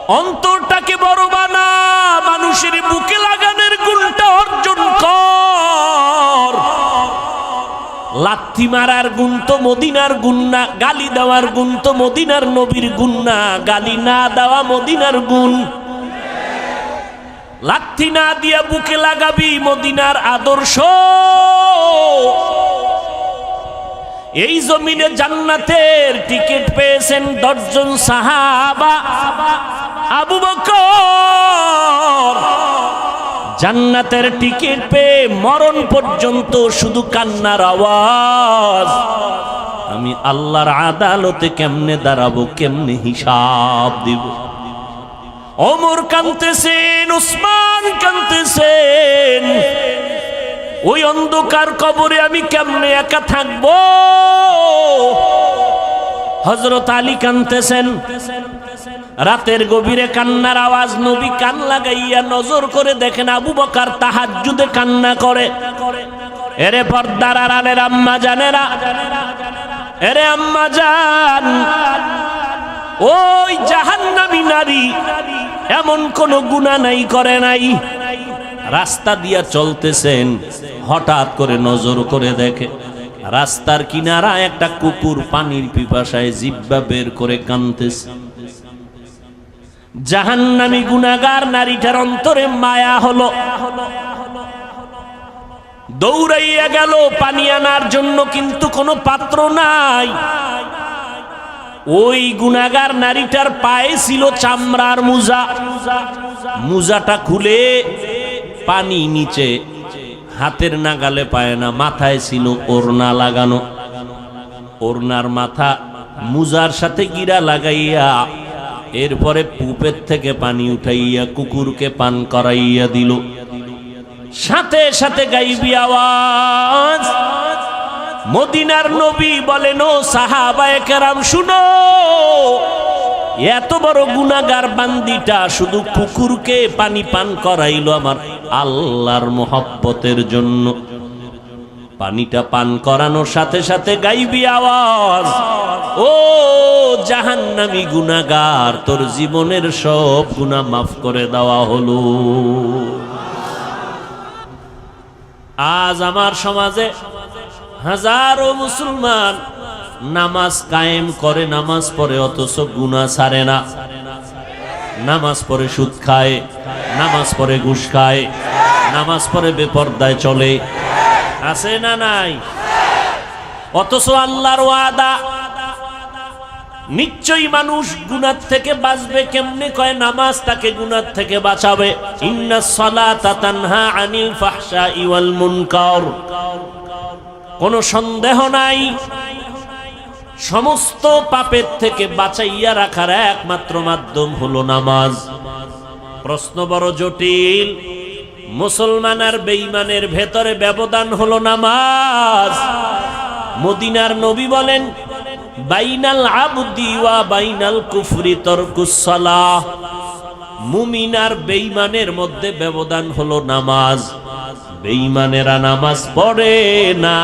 অন্তরটাকে বড় বানা, মানুষের বুকে লাগানোর গুণটা অর্জন কর। লাথি মারার গুণ তো মদিনার গুণ না, গালি দেওয়ার গুণ তো মদিনার নবীর গুণ না, গালি না দেওয়া মদিনার গুণ। লাথি না দিয়া বুকে লাগাবি মদিনার আদর্শ। এই জমিনে জান্নাতের টিকিট পেয়েছেন 10 জন সাহাবা। আবু বকর জান্নাতের টিকিট পেয়ে মরণ পর্যন্ত শুধু কান্নার আওয়াজ। আমি আল্লাহর আদালতে কেমনে দাঁড়াবো, কেমনে হিসাব দিব। ওমর কাঁদতেছেন, উসমান কাঁদতেছেন, ওই অন্ধকার কবরে আমি কেমনে একা থাকবো। হযরত আলী কাঁদতেছেন, রাতের গভীরে কান্নার আওয়াজ। নবী কান লাগাইয়া নজর করে দেখেন আবু বকর তাহাজ্জুদে কান্না করে। এরে পর্দার আড়ালের আম্মা জানেরা, এরে আম্মা জান, ওই জাহান্নামী নারী এমন কোন গুনাহ নাই করে নাই। রাস্তা দিয়া চলতেছেন, হঠাৎ করে নজর করে দেখে রাস্তার কিনারা একটা কুকুর পানির পিপাসায় জিহ্বা বের করে কাঁদতেছে। জাহান্নামী গুনাহগার নারীটার অন্তরে মায়া হলো, দৌড়াইয়া গেল পানি আনার জন্য, কিন্তু কোনো পাত্র নাই। ওই গুনাহগার নারীটার পায়ে ছিল চামড়ার মোজা। মোজাটা খুলে পানি নিচে, হাতের নাগালে পায় না। মাথায় ছিল ওড়না লাগানো, ওড়নার মাথা মোজার সাথে গিরা লাগাইয়া এরপরে পুপের থেকে পানি উঠাইয়া কুকুরকে পান করাইয়া দিল। সাথে সাথে গাইবি আওয়াজ, মদিনার নবী বলেন, ও সাহাবায়ে কেরাম শুনো, এত বড় গুনাহগার বান্দিটা শুধু কুকুরকে পানি পান করাইলো আমার আল্লাহর মোহব্বতের জন্য। পানিটা পান করানোর সাথে সাথে গাইবি আওয়াজ, ও জাহান্নামী গুনাহগার, তোর জীবনের সব গুনাহ মাফ করে দেওয়া হলো। আজ আমার সমাজে হাজারো মুসলমান নামাজ কায়েম করে, নামাজ পড়ে, অথচ গুনাহ ছাড়ে না। নামাজ পড়ে সুদ খায়, নামাজ পড়ে ঘুষ খায়, নামাজ পড়ে বেপরদায় চলে, আছে না নাই? অথচ আল্লাহর ওয়াদা, নিশ্চয়ই মানুষ গুনাহ থেকে বাঁচবে। কেমনে? কয় নামাজ তাকে গুনাহ থেকে বাঁচাবে। ইন্নাস সালাতা তানহা আনিল ফাহশাই ওয়াল মুনকার। কোনো সন্দেহ নাই, সমস্ত পাপের থেকে বাঁচাইয়া রাখার একমাত্র মাধ্যম হলো নামাজ। প্রশ্ন বড় জটিল। মুসলমান আর বেঈমানের ভেতরে ব্যবধান হলো নামাজ। মদিনার নবী বলেন, বাইনাল আবদি ওয়া বাইনাল কুফরি তারকুস সালাহ। মুমিন আর বেঈমানের মধ্যে ব্যবধান হলো নামাজ। বেঈমানেরা নামাজ পড়ে না,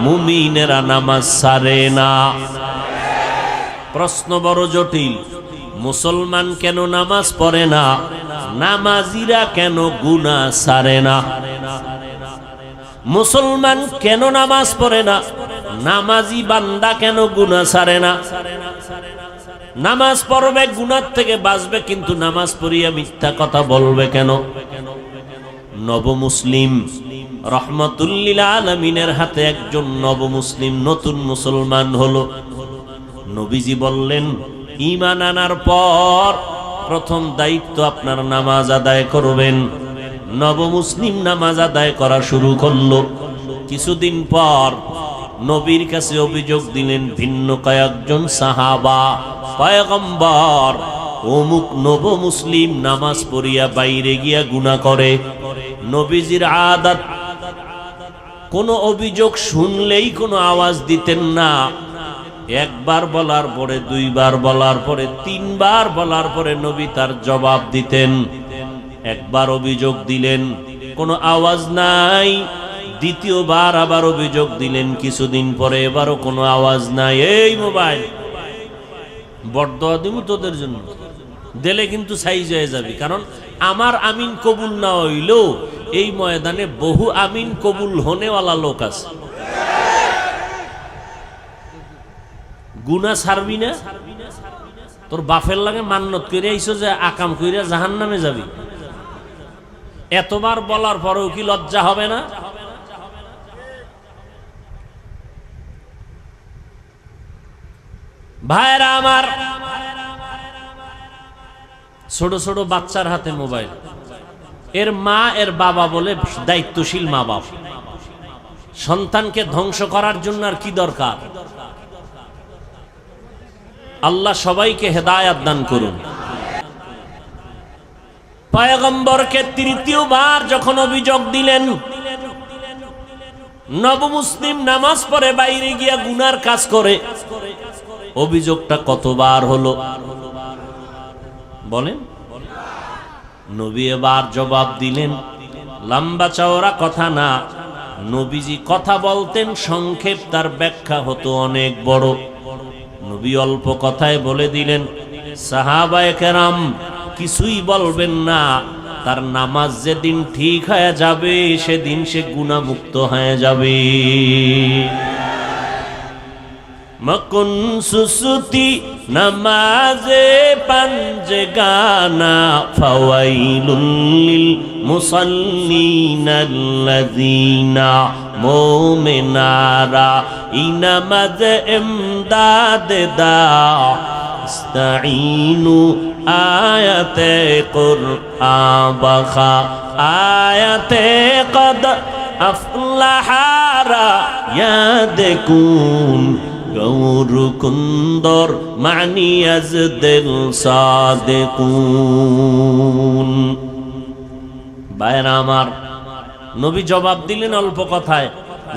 মুমিনেরা নামাজ ছাড়ে না। প্রশ্ন বড় জটিল। মুসলমান কেন নামাজ পড়ে না? নামাজিরা কেন গুনাহ ছাড়ে না? মুসলমান কেন নামাজ পড়ে না? নামাজি বান্দা কেন গুনাহ ছাড়ে না? নামাজ পড়বে, গুনাহ থেকে বাঁচবে, কিন্তু নামাজ পড়িয়া মিথ্যা কথা বলবে কেন? নব মুসলিম রহমাতুল লিল আলামিনের হাতে একজন নব মুসলিম নতুন মুসলমান হলো। নবীজি বললেন, ঈমান আনার পর প্রথম দায়িত্ব আপনার নামাজ আদায় করবেন। নব মুসলিম নামাজ আদায় করা শুরু করলো। কিছুদিন পর নবীর কাছে অভিযোগ দিলেন ভিন্ন কয়েকজন সাহাবা, পয়গম্বর, অমুক নব মুসলিম নামাজ পড়িয়া বাইরে গিয়া গুনাহ করে। নবীজির আদত, কোন অভিযোগ শুনলেই কোনো আওয়াজ দিতেন না। একবার বলার পরে, দুইবার বলার পরে, তিনবার বলার পরে নবী তার জবাব দিতেন। একবার অভিযোগ দিলেন, কোনো আওয়াজ নাই। দ্বিতীয়বার আবার অভিযোগ দিলেন, কিছুদিন পরে এবারও কোনো আওয়াজ নাই। এই মোবাইল বড়দোয়া দিব তোদের জন্য, দিলে কিন্তু সাইজ হয়ে যাবে, কারণ আমার আমিন কবুল না হইলেও এই ময়দানে বহু আমিন কবুল হনেওয়ালা লোক আছে। গুনাহ ছাড়বি না? তোর বাপের লাগে মান্নত করে আইছো যে আকাম কইরা জাহান্নামে যাবি, এতবার বলার পরেও কি লজ্জা হবে না? ভাইরা আমার, ছোট ছোট বাচ্চার হাতে মোবাইল, এর মা এর বাবা বলে দায়িত্বশীল মা বাপ, সন্তানকে ধ্বংস করার জন্য আর কি দরকার? আল্লাহ সবাইকে হেদায়েত দান করুন। পয়গম্বরকে তৃতীয়বার যখন অভিযোগ দিলেন, নবমুসলিম নামাজ পড়ে বাইরে গিয়া গুনার কাজ করে, অভিযোগটা কতবার হলো বলেন? নবী এবার জবাব দিলেন, লম্বা চওড়া কথা না, নবীজি কথা বলতেন সংক্ষেপ, তার ব্যাখ্যা হতো অনেক বড়। নবী অল্প কথায় বলে দিলেন, সাহাবায়ে কেরাম কিছুই বলবেন না, তার নামাজ যেদিন ঠিক হয়ে যাবে সেদিন সে গুনাহমুক্ত হয়ে যাবে। মকুন সুসুতি নামাজে পাঞ্জে গানা, ফাওয়াইলুল লিল মুসাল্লিনাল্লাযীনা মুমিনারা ইনামাজ ইমদাদ দা ইস্তাঈনু আয়াতে কুরআন বাখা আয়াতে কদ আফলাহারা ইয়াদকুন গৌর কুন্দর মানি আজ দিল সাদেকুন। ভাইরা আমার, নবী জবাব দিলেন অল্প কথায়,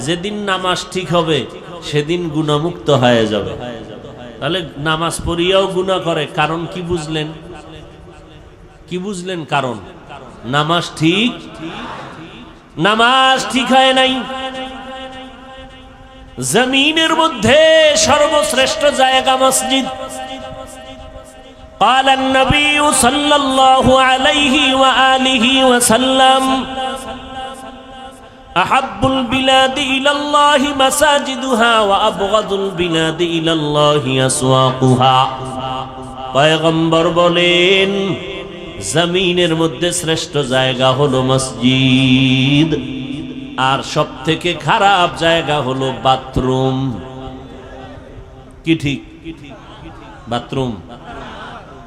যেদিন নামাজ ঠিক হবে সেদিন গুনাহমুক্ত হয়ে যাবে। তাহলে নামাজ পড়িয়াও গুনাহ করে, কারণ কি বুঝলেন? কি বুঝলেন কারণ? নামাজ ঠিক হয় নাই। জমিনের মধ্যে সর্বশ্রেষ্ঠ জায়গা মসজিদ। قال النبي صلى الله عليه وآله وسلم أحب البلاد إلى الله مساجدها وأبغض البلاد إلى الله أسواقها। পয়গম্বর বলেন, জমিনের মধ্যে শ্রেষ্ঠ জায়গা হলো মসজিদ, আর সব থেকে খারাপ জায়গা হলো বাথরুম। কি ঠিক? বাথরুম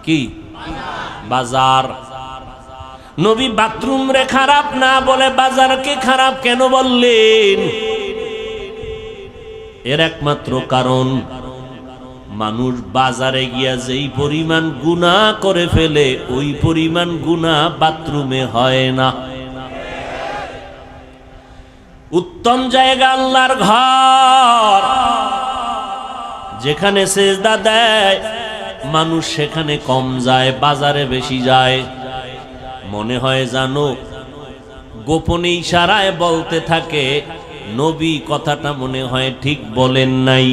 কি? বাজার। নবী বাথরুম রে খারাপ না বলে বাজারকে খারাপ কেন বললেন? এর একমাত্র কারণ, মানুষ বাজারে গিয়া যেই পরিমাণ গুনাহ করে ফেলে ওই পরিমাণ গুনাহ বাথরুমে হয় না। উত্তম জায়গা আল্লাহর ঘর, যেখানে সেজদা দেয় মানুষ সেখানে কম যায়, বাজারে বেশি যায়। মনে হয় জানো গোপনে ইশারায় বলতে থাকে, নবী কথাটা মনে হয় ঠিক বলেন নাই।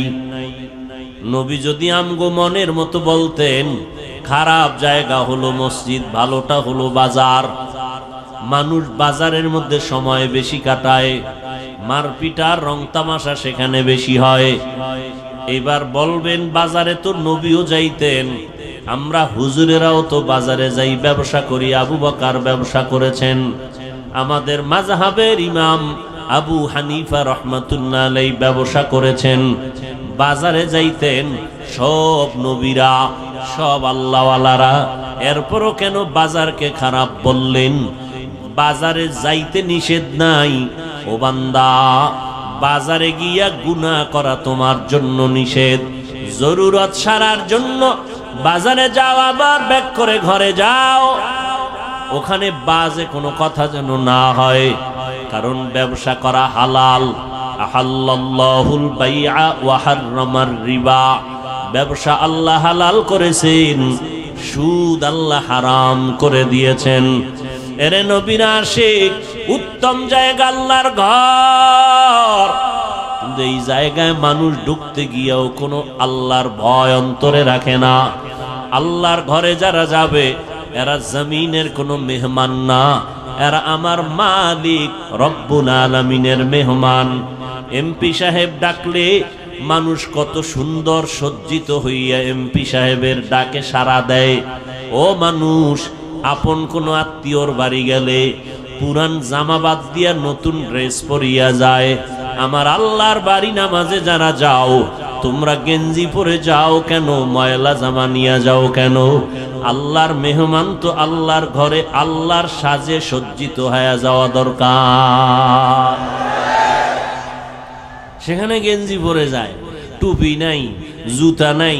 নবী যদি আমগো মনের মতো বলতেন, খারাপ জায়গা হলো মসজিদ, ভালোটা হলো বাজার। মানুষ বাজারের মধ্যে সময় বেশি কাটায়, মারপিট আর রং তামাশা সেখানে বেশি হয়। এবার বলবেন বাজারে তো নবীও যাইতেন, আমরা হুজুরেরাও তো বাজারে যাই, ব্যবসা করি। আবু বকর ব্যবসা করেছেন, আমাদের মাযহাবের ইমাম আবু হানিফা রাহমাতুল্লাহ আলাইহি ব্যবসা করেছেন, বাজারে যাইতেন সব নবীরা, সব আল্লাহওয়ালারা। এরপরও কেন বাজারকে খারাপ বললেন? বাজারে যাইতে নিষেধ নাই ও বান্দা, বাজারে গিয়া গুনাহ করা তোমার জন্য নিষেধ। জরুরত সারার জন্য বাজারে যাও, আবার ব্যাক করে ঘরে যাও, ওখানে বাজে কোনো কথা যেন না হয়, কারণ ব্যবসা করা হালাল। আহাল্লাল্লাহুল বাইআ ওয়া হাররামার রিবা, ব্যবসা আল্লাহ হালাল করেছেন, সুদ আল্লাহ হারাম করে দিয়েছেন। এরে নবীর আশিক, উত্তম জায়গা আল্লাহর ঘর, কিন্তু এই জায়গায় মানুষ ঢুকতে গিয়েও কোনো আল্লাহর ভয় অন্তরে রাখে না। আল্লাহর ঘরে যারা যাবে এরা জমিনের কোনো মেহমান না, এরা আমার মালিক রব্বুল আলামিনের মেহমান। এমপি সাহেব ডাকলে মানুষ কত সুন্দর সজ্জিত হইয়া এমপি সাহেবের ডাকে সাড়া দেয়। ও মানুষ, আপন কোনো আত্মীয়র বাড়ি গেলে পুরান জামা বাদ দিয়া নতুন ড্রেস পরিয়া যায়। আমার আল্লাহর বাড়ি নামাজে যারা যাও, তোমরা গেঞ্জি পরে যাও কেন? ময়লা জামা নিয়ে যাও কেন? আল্লাহর মেহমান তো আল্লাহর ঘরে আল্লাহর সাজে সজ্জিত হয়ে যাওয়া দরকার। সেখানে গেঞ্জি পরে যায়, টুপি নাই, জুতা নাই,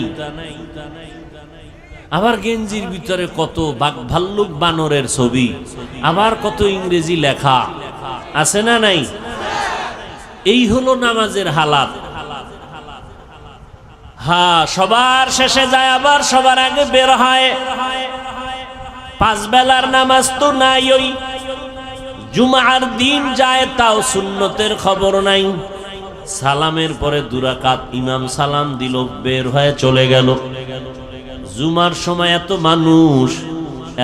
আবার গেঞ্জির ভিতরে কত বাঘ ভাল্লুক বানরের ছবি, আবার কত ইংরেজি লেখা আছে না নাই? এই হলো নামাজের হালাত। হ্যাঁ, সবার শেষে যায় আবার সবার আগে বের হয়। 5 বেলার নামাজ তো নাই, ওই জুমার দিন যায় তাও সুন্নতের খবর নাই। সালামের পরে 2 রাকাত ইমাম সালাম দিল, বের হয়ে চলে গেল। জুমার সময় এত মানুষ,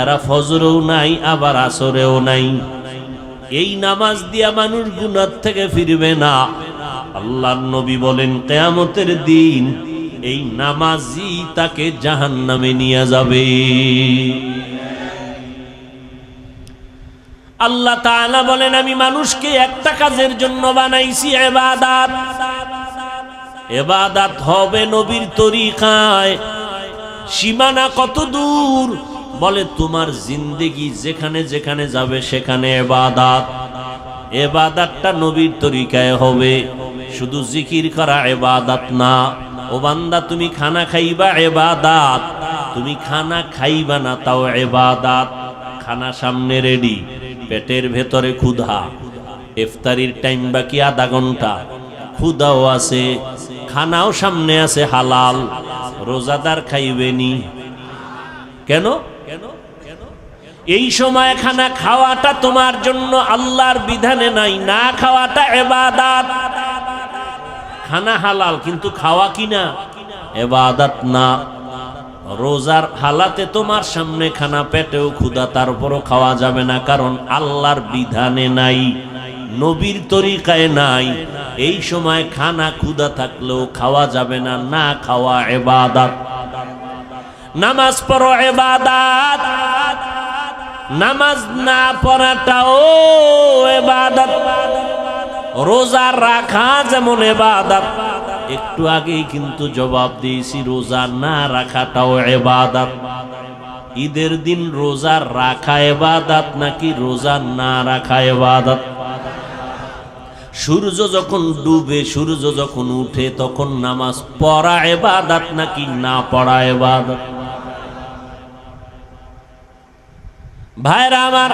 এরা ফজরেও নাই আবার আসরেও নাই। এই নামাজ দিয়া মানুষ গুনাহ থেকে ফিরবে না। আল্লাহর নবী বলেন কিয়ামতের দিন এই নামাজি তাকে জাহান্নামে নিয়ে যাবে। আল্লাহ তাআলা বলেন আমি মানুষকে একটা কাজের জন্য বানাইছি, ইবাদত। ইবাদত হবে নবীর তরিকায়। সীমানা কত দূর? বলে তোমার জিন্দেগি যেখানে যেখানে যাবে সেখানে ইবাদত। ইবাদতটা নবীর তরিকায় হবে, শুধু জিকির করা ইবাদত না। ও বান্দা, তুমি খানা খাইবা ইবাদত, তুমি খানা খাইবা না তাও ইবাদত। খানা সামনে রেডি, পেটের ভেতরে ক্ষুধা, ইফতারির টাইম বাকি আধা ঘন্টা, ক্ষুধাও আছে, খানাও সামনে আছে হালাল। রোজাদার খাইবেনি কেন? এই সময় খানা খাওয়াটা তোমার জন্য আল্লাহর বিধানে নাই, না খাওয়াটা ইবাদত। খানা হালাল কিন্তু খাওয়া কিনা ইবাদত না। রোজার হালাতে তোমার সামনে খানা, পেটেও ক্ষুধা, তারপরও খাওয়া যাবে না, কারণ আল্লাহর বিধানে নাই, নবীর তরিকায় নাই। এই সময় খানা ক্ষুধা থাকলেও খাওয়া যাবে না, না খাওয়া ইবাদত। নামাজ পড়ো ইবাদত, নামাজ না পড়াটাও ইবাদত। রোজা রাখা যেমন ইবাদত, একটু আগেই কিন্তু জবাব দিয়েছি রোজা না রাখাটাও ইবাদত। ঈদের দিন রোজা রাখা ইবাদত নাকি রোজা না রাখা ইবাদত? সূর্য যখন ডুবে, সূর্য যখন উঠে, তখন নামাজ পড়া ইবাদত নাকি না পড়া ইবাদত? ভাইরা আমার,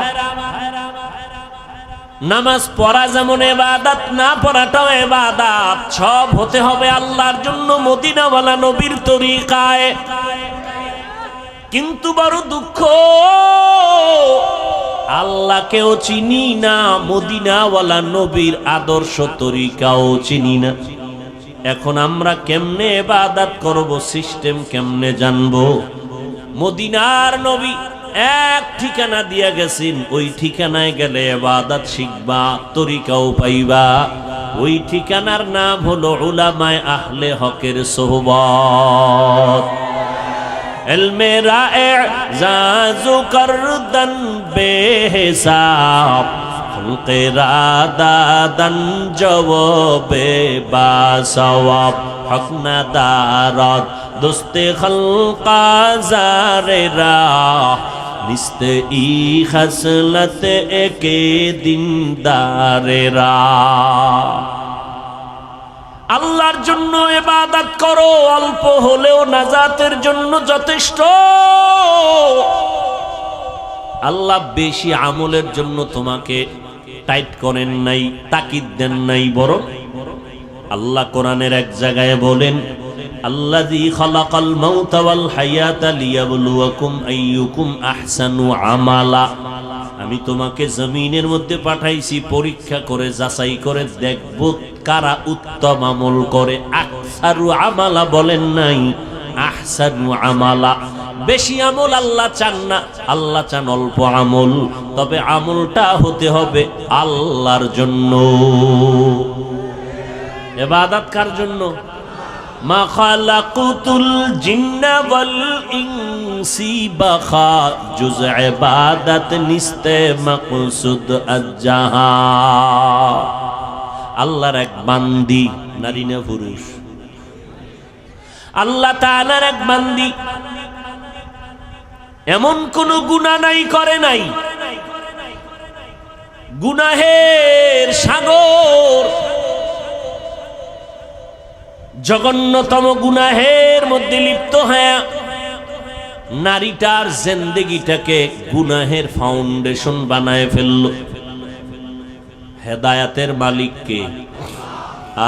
নামাজ পড়া যেমন ইবাদত, না পড়াটাও ইবাদত। সব হতে হবে আল্লাহর জন্য, মদিনাওয়ালা নবীর তরিকায়। কিন্তু বড় দুঃখ, আল্লাহকেও চিনি না, মদিনাওয়ালা নবীর আদর্শ তরিকাও চিনি না। এখন আমরা কেমনে ইবাদত করব, সিস্টেম কেমনে জানবো? মদিনার নবী এক ঠিকানা দিয়া গেছেন, ওই ঠিকানায় গেলে ইবাদত শিখবা, তরিকাও পাইবা। ওই ঠিকানার নাম হলো উলামায়ে আহলে হকের সোহবত। ইলমে রা'জাজু করদান বেহিসাব, খলকে রাদাদান জওয়াবে বাসওয়াব, হক না দারাত দোস্তে খলকা জারেরা, নিস্তে ই খসলত একে দিনদারেরা। আল্লাহর জন্য ইবাদত করো, অল্প হলেও নাজাতের জন্য যথেষ্ট। আল্লাহ বেশি আমলের জন্য তোমাকে টাইট করেন নাই, তাকিদ দেন নাই, বরং আল্লাহ কোরআনের এক জায়গায় বলেন আল্লাযী খালাকাল মাউতা ওয়াল হায়াতা লিয়াবলুয়াকুম আইয়ুকুম আহসানু আমালা। আমি তোমাকে জমিনের মধ্যে পাঠাইছি পরীক্ষা করে, যাচাই করে দেখব কারা উত্তম আমল করে। আকসারু আমালা বলেন নাই, আহসানু আমালা। বেশি আমল আল্লাহ চান না, আল্লাহ চান অল্প আমল, তবে আমলটা হতে হবে আল্লাহর জন্য। ইবাদত কার জন্য? মা খালাকুতুল জিন্না ওয়াল ইনসি বাখা জুজ ইবাদত নিস্তে মাকসুদ আজ্জাহা। আল্লাহর এক বান্দি, নারী না পুরুষ? আল্লাহ তাআলার এক বান্দি, এমন কোন গুনাহ নাই করে নাই, গুনাহের সাগর, জঘন্যতম গুনাহের মধ্যে লিপ্ত হয়ে নারীটার জিন্দেগিটাকে গুনাহের ফাউন্ডেশন বানায় ফেলল। হেদায়েতের মালিক কে?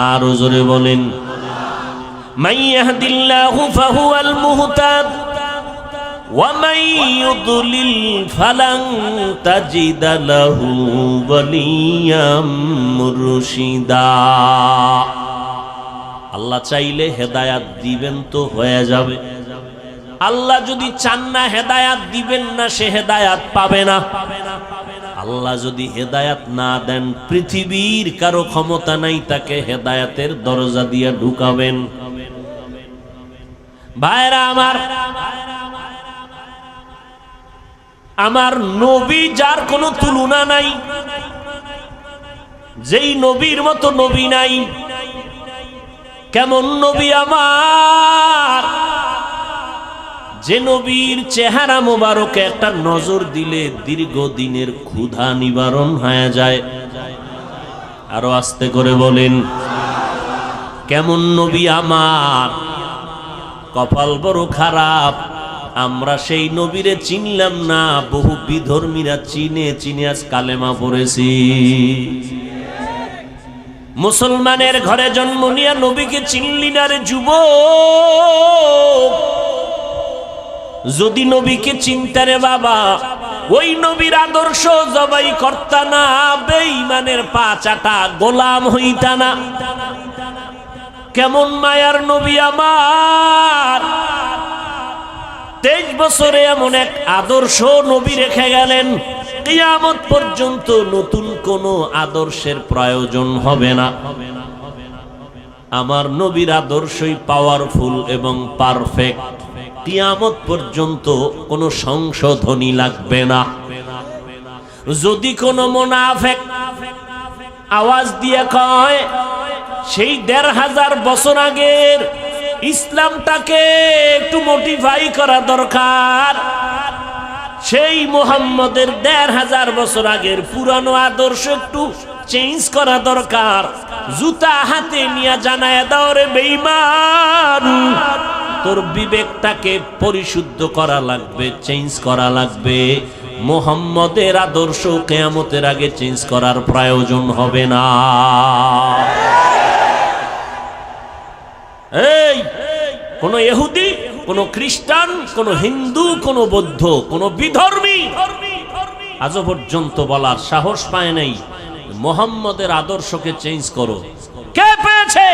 আর জোরে বলেন, মান ইয়াহদিল্লাহু ফাহুয়াল মুহতাদ ওয়া মান ইউদ্লিল ফালান তাজিদা লাহু ওয়ালিয়াম মুরশিদা। আল্লাহ চাইলে হেদায়াত দিবেন তো হয়ে যাবে, আল্লাহ যদি চান না হেদায়াত দিবেন না, সে হেদায়াত পাবে না। আল্লাহ যদি হেদায়াত না দেন, পৃথিবীর কারো ক্ষমতা নাই তাকে হেদায়াতের দরজা দিয়ে ঢুকাবেন। ভাইরা আমার, আমার নবী যার কোনো তুলনা নাই, যেই নবীর মতো নবী নাই। কেমন নবী আমার, যে নবীর চেহারা মোবারকে একটা নজর দিলে দীর্ঘদিনের ক্ষুধা নিবারণ হয়ে যায়। আরো আস্তে করে বলেন, কেমন নবী আমার। কপাল বড় খারাপ, আমরা সেই নবীরে চিনলাম না, বহু বিধর্মীরা চিনে চিনে আজ কালেমা পড়েছি। মুসলমানের ঘরে জন্ম নিয়া নবীকে চিনলি না রে যুবক। যদি নবীকে চিনতে রে বাবা, ওই নবীর আদর্শ জবাই করতা না, বেঈমানের পা চাটা গোলাম হইতা না। কেমন মায়ার নবী আমার, 23 বছরে এমন এক আদর্শ নবী রেখে গেলেন, কিয়ামত পর্যন্ত নতুন কোন আদর্শের প্রয়োজন হবে না। আমার নবীর আদর্শই পাওয়ারফুল এবং পারফেক্ট, কিয়ামত পর্যন্ত কোনো সংশোধনী লাগবে না। যদি কোনো মুনাফিক আওয়াজ দিয়ে কয় সেই 1500 বছর আগের ইসলামটাকে একটু মডিফাই করা দরকার, সেই মুহাম্মদের 1500 বছর আগের পুরানো আদর্শ একটু চেঞ্জ করা দরকার, জুতা হাতে নিয়ে জানায় দাও রে বেঈমান, তোর বিবেকটাকে পরিশুদ্ধ করা লাগবে, চেঞ্জ করা লাগবে। মুহাম্মদের আদর্শ কিয়ামতের আগে চেঞ্জ করার প্রয়োজন হবে না। এই কোন ইহুদি, কোন খ্রিস্টান, কোন হিন্দু, কোন বৌদ্ধ, কোন বিধর্মী আজ পর্যন্ত বলার সাহস পায় নাই মুহাম্মদের আদর্শকে চেঞ্জ করো। কে পেয়েছে?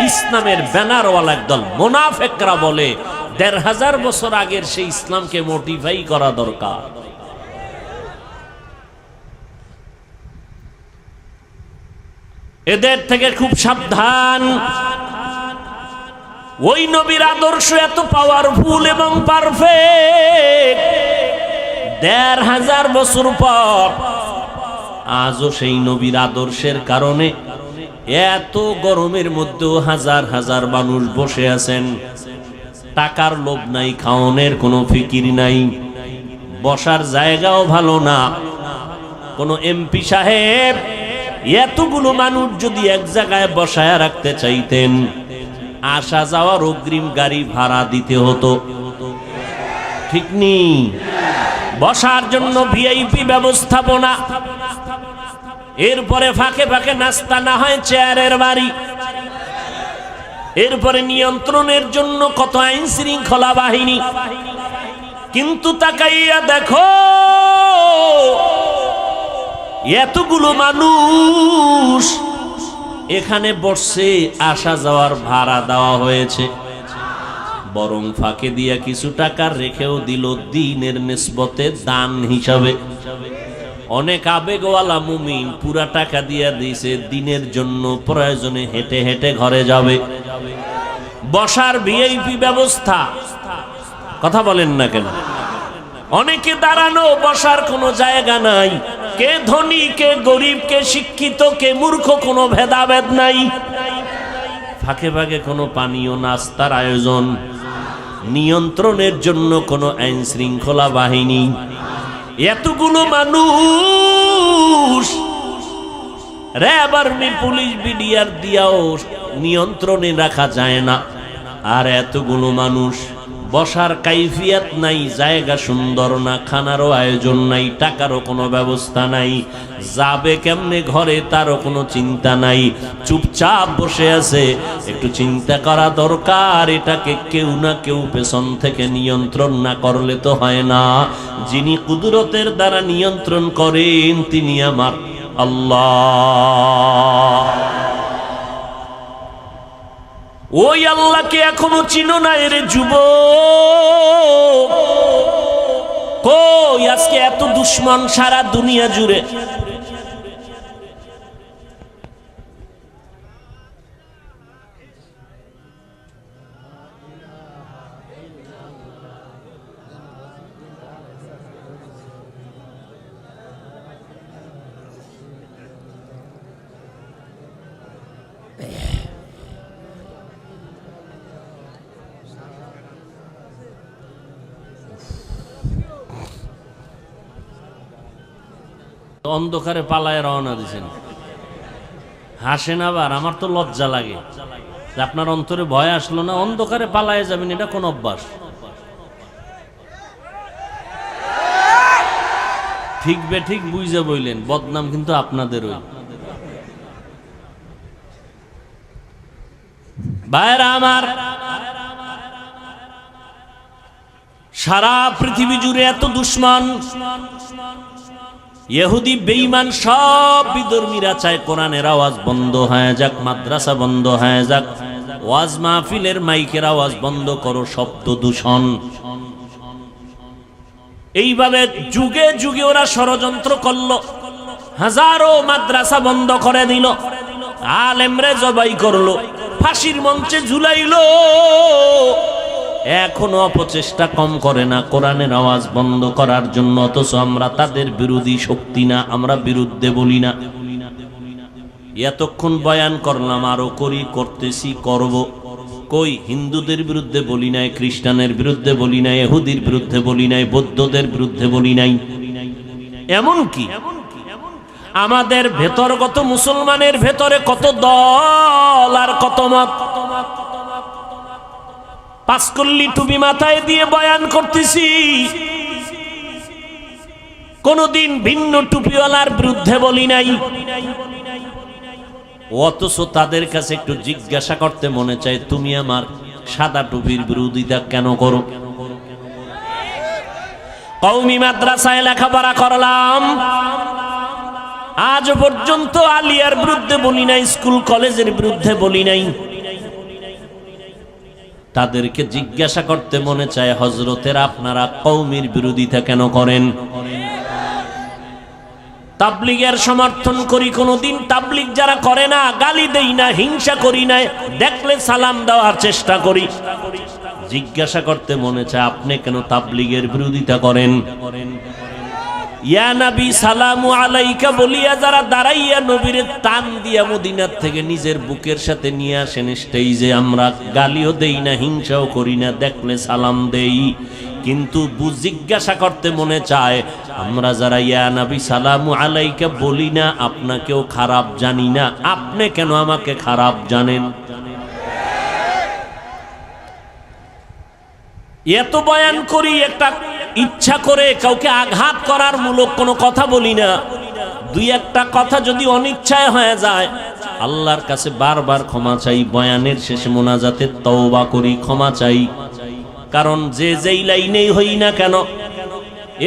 ইসলামের ব্যানারওয়ালা একদল মুনাফিকরা বলে 1500 বছর আগের সেই ইসলামকে মডিফাই করা দরকার। এদের থেকে খুব সাবধান। ওই নবীর আদর্শ এত পাওয়ারফুল এবং পারফেক্ট, 1500 বছর পর আজও সেই নবীর আদর্শের কারণে এত গরমের মধ্যেও হাজার হাজার মানুষ বসে আছেন। টাকার লোভ নাই, খাওয়ানোর কোনো ফিকির নাই, বসার জায়গাও ভালো না। কোন এমপি সাহেব এতগুলো মানুষ যদি এক জায়গায় বসায় রাখতে চাইতেন, আসা যাওয়ার অগ্রিম গাড়ি ভাড়া দিতে হতো, ঠিক নেই? বসার জন্য ভিআইপি ব্যবস্থাপনা, এরপরে ফাঁকে ফাঁকে নাস্তা, না হয় চেয়ারের বাড়ি, এরপরে নিয়ন্ত্রণের জন্য কত আইন শৃঙ্খলা বাহিনী। কিন্তু তাকাইয়া দেখো এতগুলো মানুষ এখানে বসছে, আসা যাওয়ার ভাড়া দেওয়া হয়েছে, বরং ফাঁকে দিয়া কিছু টাকা রেখেও দিল দ্বীনের নিসবতে দান হিসাবে। অনেক আবেগওয়ালা মুমিন পুরা টাকা দিয়া দিয়েছে দ্বীনের জন্য, প্রয়োজনে হেঁটে হেঁটে ঘরে যাবে। বসার ভিআইপি ব্যবস্থা, কথা বলেন না কেন? অনেকে দাঁড়ানো, বসার কোনো জায়গা নাই। কে ধনী, কে গরিব, কে শিক্ষিত, কে মূর্খ, কোনো ভেদাভেদ নাই। ফাঁকে ফাঁকে কোনো পানীয় নাস্তার আয়োজন, নিয়ন্ত্রণের জন্য কোনো আইন শৃঙ্খলা বাহিনী। এতগুলো মানুষ র্যাব, আর্মি, পুলিশ, বিডিআর দিয়াও নিয়ন্ত্রণে রাখা যায় না। আর এতগুলো মানুষ, বসার কাইফিয়াত নাই, জায়গা সুন্দর না, খানারও আয়োজন নাই, টাকারও কোনো ব্যবস্থা নাই, যাবে কেমনে ঘরে তারও কোনো চিন্তা নাই, চুপচাপ বসে আছে। একটু চিন্তা করা দরকার, এটাকে কেউ না কেউ পেছন থেকে নিয়ন্ত্রণ না করলে তো হয় না। যিনি কুদরতের দ্বারা নিয়ন্ত্রণ করেন তিনি আমার আল্লাহ। ওই আল্লাহকে এখনো চিনো না রে যুবক? কই আজকে এত দুশ্মন সারা দুনিয়া জুড়ে? অন্ধকারে পালায় রওনা দিছেন, হাসেন আবার। আমার তো লজ্জা লাগে যে আপনার অন্তরে ভয় আসলো না, অন্ধকারে পালায় যাবেন, এটা কোন অভ্যাস? ঠিক বে ঠিক বুঝে বইলেন, বদনাম কিন্তু আপনাদেরই। ভাইরা আমার, সারা পৃথিবী জুড়ে এত দুশ্মন, ইহুদি বেঈমান সব বিধর্মীরা চায় কোরআনের আওয়াজ বন্ধ হয়ে যাক, মাদ্রাসা বন্ধ হয়ে যাক, ওয়াজ মাহফিলের মাইকের আওয়াজ বন্ধ করো, শব্দ দূষণ। এইভাবে যুগে যুগে ওরা ষড়যন্ত্র করলো, হাজারো মাদ্রাসা বন্ধ করে দিল, আলেমরে জবাই করলো, ফাঁসির মঞ্চে ঝুলাইলো। এখনো অপচেষ্টা কম করে না কোরআনের আওয়াজ বন্ধ করার জন্য। অথচ আমরা তাদের বিরোধী শক্তি না, আমরা বিরুদ্ধে বলি না। এতক্ষণ বয়ান করলাম, আরো করি, করতেছি, করব। কই হিন্দুদের বিরুদ্ধে বলি নাই, খ্রিস্টানের বিরুদ্ধে বলি নাই, ইহুদির বিরুদ্ধে বলি নাই, বৌদ্ধদের বিরুদ্ধে বলি নাই। এমন কি আমাদের ভেতরগত মুসলমানের ভেতরে কত দল আর কত মত। পাঁচকল্লি টুপি মাথায় দিয়ে বয়ান করতেছি, কোনদিন ভিন্ন টুপিওয়ালার বিরুদ্ধে বলি নাই। অথচ তাদের কাছে একটু জিজ্ঞাসা করতে মনে চায়, তুমি আমার সাদা টুপির বিরোধিতা কেন করো? কওমি মাদ্রাসায় লেখাপড়া করলাম, আজ পর্যন্ত আলিয়ার বিরুদ্ধে বলি নাই, স্কুল কলেজের বিরুদ্ধে বলি নাই। তাদেরকে জিজ্ঞাসা করতে মনে চায়, হযরতেরা আপনারা কওমির বিরোধিতা কেন করেন? তাবলীগের সমর্থন করি, কোনদিন তাবলীগ যারা করে না গালি দেই না, হিংসা করি না, দেখলে সালাম দেওয়ার চেষ্টা করি। জিজ্ঞাসা করতে মনে চায়, আপনি কেন তাবলীগের বিরোধিতা করেন? ইয়া নবী সালামু আলাইকা বলিয়া যারা দাঁড়াইয়া নবীরে টান দিয়া মদিনার থেকে নিজের বুকের সাথে নিয়ে আসেন স্টেজে, আমরা গালিও দেই না, হিংসাও করি না, দেখলে সালাম দেই। কিন্তু জিজ্ঞাসা করতে মনে চায়, আমরা যারা ইয়া নবী সালামু আলাইকা বলি না, আপনাকেও খারাপ জানি না, আপনি কেন আমাকে খারাপ জানেন? এত বয়ান করি, একটা ইচ্ছা করে কাউকে আঘাত করার মূলক কোনো কথা বলি না। দুই একটা কথা যদি অনিচ্ছায় হয়ে যায়, আল্লাহর কাছে বারবার ক্ষমা চাই। বয়ানের শেষে মোনাজাতে তওবা করি, ক্ষমা চাই। কারণ যে যেই লাইনেই হই না কেন,